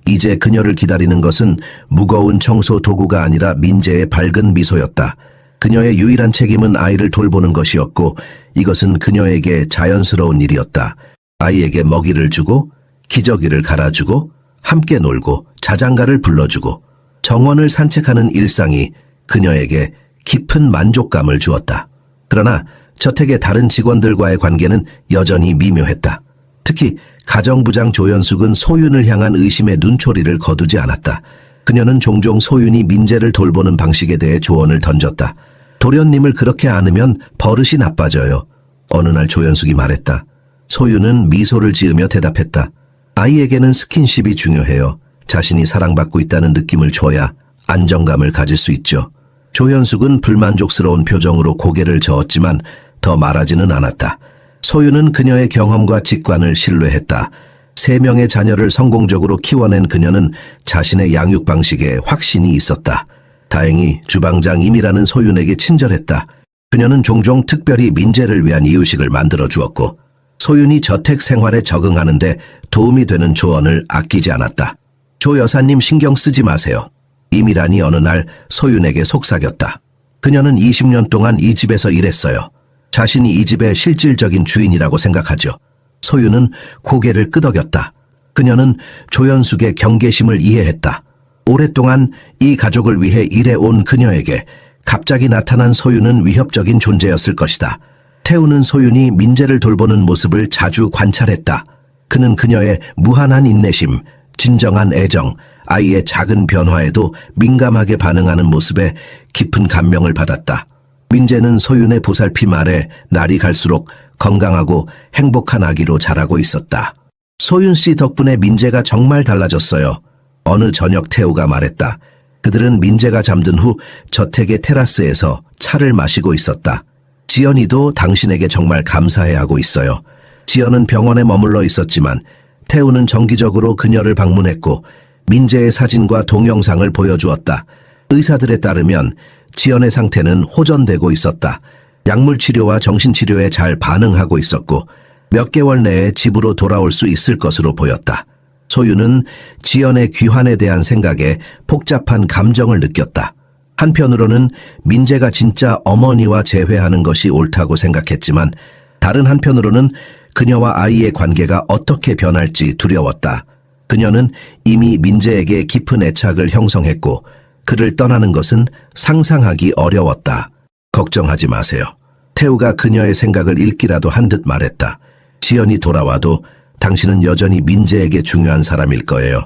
이제 그녀를 기다리는 것은 무거운 청소 도구가 아니라 민재의 밝은 미소였다. 그녀의 유일한 책임은 아이를 돌보는 것이었고 이것은 그녀에게 자연스러운 일이었다. 아이에게 먹이를 주고 기저귀를 갈아주고 함께 놀고 자장가를 불러주고 정원을 산책하는 일상이 그녀에게 깊은 만족감을 주었다. 그러나 저택의 다른 직원들과의 관계는 여전히 미묘했다. 특히 가정부장 조연숙은 소윤을 향한 의심의 눈초리를 거두지 않았다. 그녀는 종종 소윤이 민재를 돌보는 방식에 대해 조언을 던졌다. 도련님을 그렇게 안으면 버릇이 나빠져요. 어느 날 조연숙이 말했다. 소윤은 미소를 지으며 대답했다. 아이에게는 스킨십이 중요해요. 자신이 사랑받고 있다는 느낌을 줘야 안정감을 가질 수 있죠. 조연숙은 불만족스러운 표정으로 고개를 저었지만 더 말하지는 않았다. 소윤은 그녀의 경험과 직관을 신뢰했다. 3명의 자녀를 성공적으로 키워낸 그녀는 자신의 양육 방식에 확신이 있었다. 다행히 주방장 임이라는 소윤에게 친절했다. 그녀는 종종 특별히 민재를 위한 이유식을 만들어 주었고 소윤이 저택 생활에 적응하는데 도움이 되는 조언을 아끼지 않았다. 조 여사님 신경 쓰지 마세요. 임이란이 어느 날 소윤에게 속삭였다. 그녀는 20년 동안 이 집에서 일했어요. 자신이 이 집의 실질적인 주인이라고 생각하죠. 소윤은 고개를 끄덕였다. 그녀는 조연숙의 경계심을 이해했다. 오랫동안 이 가족을 위해 일해온 그녀에게 갑자기 나타난 소윤은 위협적인 존재였을 것이다. 태우는 소윤이 민재를 돌보는 모습을 자주 관찰했다. 그는 그녀의 무한한 인내심, 진정한 애정, 아이의 작은 변화에도 민감하게 반응하는 모습에 깊은 감명을 받았다. 민재는 소윤의 보살핌 아래 날이 갈수록 건강하고 행복한 아기로 자라고 있었다. 소윤 씨 덕분에 민재가 정말 달라졌어요. 어느 저녁 태우가 말했다. 그들은 민재가 잠든 후 저택의 테라스에서 차를 마시고 있었다. 지연이도 당신에게 정말 감사해하고 있어요. 지연은 병원에 머물러 있었지만 태우는 정기적으로 그녀를 방문했고 민재의 사진과 동영상을 보여주었다. 의사들에 따르면 지연의 상태는 호전되고 있었다. 약물 치료와 정신치료에 잘 반응하고 있었고 몇 개월 내에 집으로 돌아올 수 있을 것으로 보였다. 소윤은 지연의 귀환에 대한 생각에 복잡한 감정을 느꼈다. 한편으로는 민재가 진짜 어머니와 재회하는 것이 옳다고 생각했지만 다른 한편으로는 그녀와 아이의 관계가 어떻게 변할지 두려웠다. 그녀는 이미 민재에게 깊은 애착을 형성했고 그를 떠나는 것은 상상하기 어려웠다. 걱정하지 마세요. 태우가 그녀의 생각을 읽기라도 한 듯 말했다. 지연이 돌아와도 당신은 여전히 민재에게 중요한 사람일 거예요.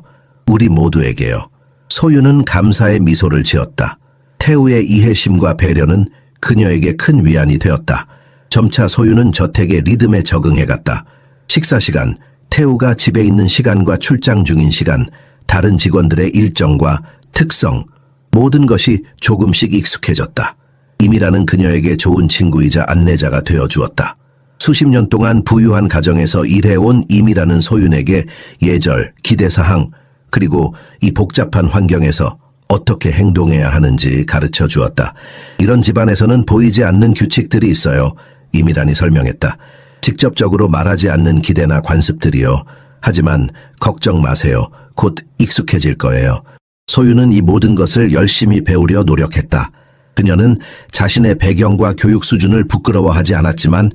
우리 모두에게요. 소윤은 감사의 미소를 지었다. 태우의 이해심과 배려는 그녀에게 큰 위안이 되었다. 점차 소윤은 저택의 리듬에 적응해갔다. 식사 시간, 태우가 집에 있는 시간과 출장 중인 시간, 다른 직원들의 일정과 특성, 모든 것이 조금씩 익숙해졌다. 임이라는 그녀에게 좋은 친구이자 안내자가 되어주었다. 수십 년 동안 부유한 가정에서 일해온 임이라는 소윤에게 예절, 기대사항, 그리고 이 복잡한 환경에서 어떻게 행동해야 하는지 가르쳐 주었다. 이런 집안에서는 보이지 않는 규칙들이 있어요. 임이란이 설명했다. 직접적으로 말하지 않는 기대나 관습들이요. 하지만 걱정 마세요. 곧 익숙해질 거예요. 소윤은 이 모든 것을 열심히 배우려 노력했다. 그녀는 자신의 배경과 교육 수준을 부끄러워하지 않았지만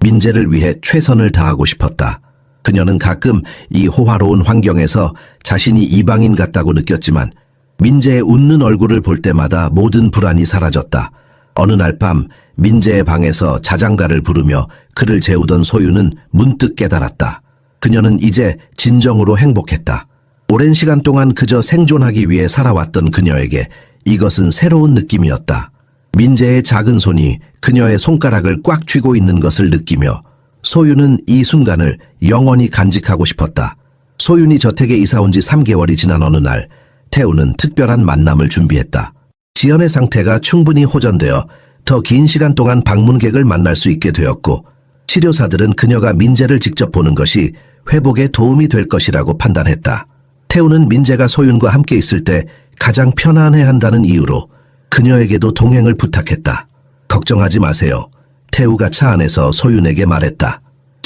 민재를 위해 최선을 다하고 싶었다. 그녀는 가끔 이 호화로운 환경에서 자신이 이방인 같다고 느꼈지만 민재의 웃는 얼굴을 볼 때마다 모든 불안이 사라졌다. 어느 날 밤 민재의 방에서 자장가를 부르며 그를 재우던 소윤은 문득 깨달았다. 그녀는 이제 진정으로 행복했다. 오랜 시간 동안 그저 생존하기 위해 살아왔던 그녀에게 이것은 새로운 느낌이었다. 민재의 작은 손이 그녀의 손가락을 꽉 쥐고 있는 것을 느끼며 소윤은 이 순간을 영원히 간직하고 싶었다. 소윤이 저택에 이사 온 지 3개월이 지난 어느 날 태우는 특별한 만남을 준비했다. 지연의 상태가 충분히 호전되어 더 긴 시간 동안 방문객을 만날 수 있게 되었고 치료사들은 그녀가 민재를 직접 보는 것이 회복에 도움이 될 것이라고 판단했다. 태우는 민재가 소윤과 함께 있을 때 가장 편안해한다는 이유로 그녀에게도 동행을 부탁했다. 걱정하지 마세요. 태우가 차 안에서 소윤에게 말했다.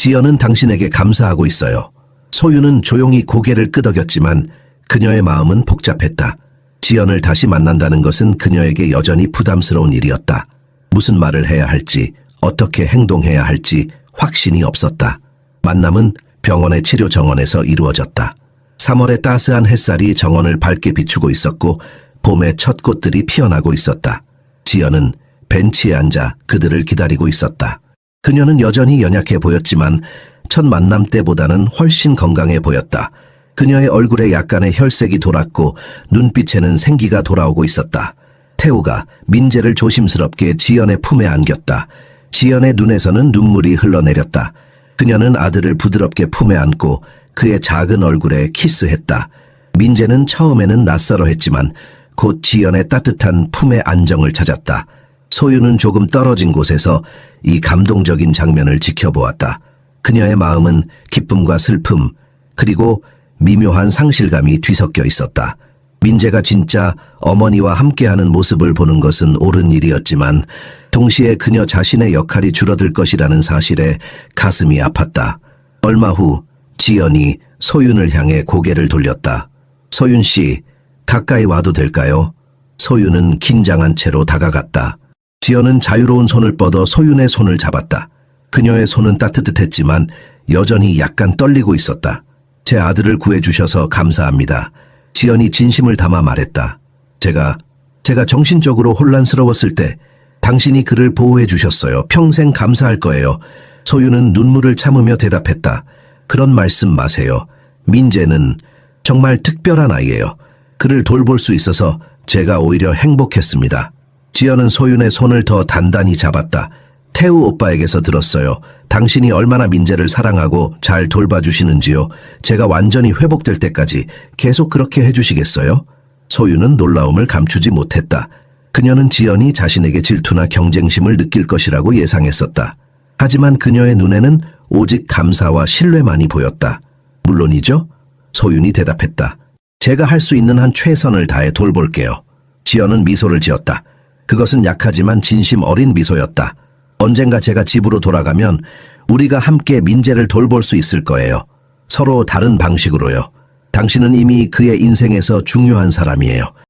지연은 당신에게 감사하고 있어요. 소유는 조용히 고개를 끄덕였지만 그녀의 마음은 복잡했다. 지연을 다시 만난다는 것은 그녀에게 여전히 부담스러운 일이었다. 무슨 말을 해야 할지, 어떻게 행동해야 할지 확신이 없었다. 만남은 병원의 치료 정원에서 이루어졌다. 3월의 따스한 햇살이 정원을 밝게 비추고 있었고 봄의 첫 꽃들이 피어나고 있었다. 지연은 벤치에 앉아 그들을 기다리고 있었다. 그녀는 여전히 연약해 보였지만 첫 만남 때보다는 훨씬 건강해 보였다. 그녀의 얼굴에 약간의 혈색이 돌았고 눈빛에는 생기가 돌아오고 있었다. 태우가 민재를 조심스럽게 지연의 품에 안겼다. 지연의 눈에서는 눈물이 흘러내렸다. 그녀는 아들을 부드럽게 품에 안고 그의 작은 얼굴에 키스했다. 민재는 처음에는 낯설어했지만 곧 지연의 따뜻한 품의 안정을 찾았다. 소유는 조금 떨어진 곳에서 이 감동적인 장면을 지켜보았다. 그녀의 마음은 기쁨과 슬픔, 그리고 미묘한 상실감이 뒤섞여 있었다. 민재가 진짜 어머니와 함께하는 모습을 보는 것은 옳은 일이었지만 동시에 그녀 자신의 역할이 줄어들 것이라는 사실에 가슴이 아팠다. 얼마 후 지연이 소윤을 향해 고개를 돌렸다. 소윤 씨, 가까이 와도 될까요? 소윤은 긴장한 채로 다가갔다. 지연은 자유로운 손을 뻗어 소윤의 손을 잡았다. 그녀의 손은 따뜻했지만 여전히 약간 떨리고 있었다. 제 아들을 구해주셔서 감사합니다. 지연이 진심을 담아 말했다. 제가 정신적으로 혼란스러웠을 때 당신이 그를 보호해 주셨어요. 평생 감사할 거예요. 소유는 눈물을 참으며 대답했다. 그런 말씀 마세요. 민재는 정말 특별한 아이예요. 그를 돌볼 수 있어서 제가 오히려 행복했습니다. 지연은 소윤의 손을 더 단단히 잡았다. 태우 오빠에게서 들었어요. 당신이 얼마나 민재를 사랑하고 잘 돌봐주시는지요. 제가 완전히 회복될 때까지 계속 그렇게 해주시겠어요? 소유는 놀라움을 감추지 못했다. 그녀는 지연이 자신에게 질투나 경쟁심을 느낄 것이라고 예상했었다. 하지만 그녀의 눈에는 오직 감사와 신뢰만이 보였다. 물론이죠? 소윤이 대답했다. 제가 할 수 있는 한 최선을 다해 돌볼게요. 지연은 미소를 지었다. 그것은 약하지만 진심 어린 미소였다. 언젠가 제가 집으로 돌아가면 우리가 함께 민재를 돌볼 수 있을 거예요. 서로 다른 방식으로요. 당신은 이미 그의 인생에서 중요한 사람이에요.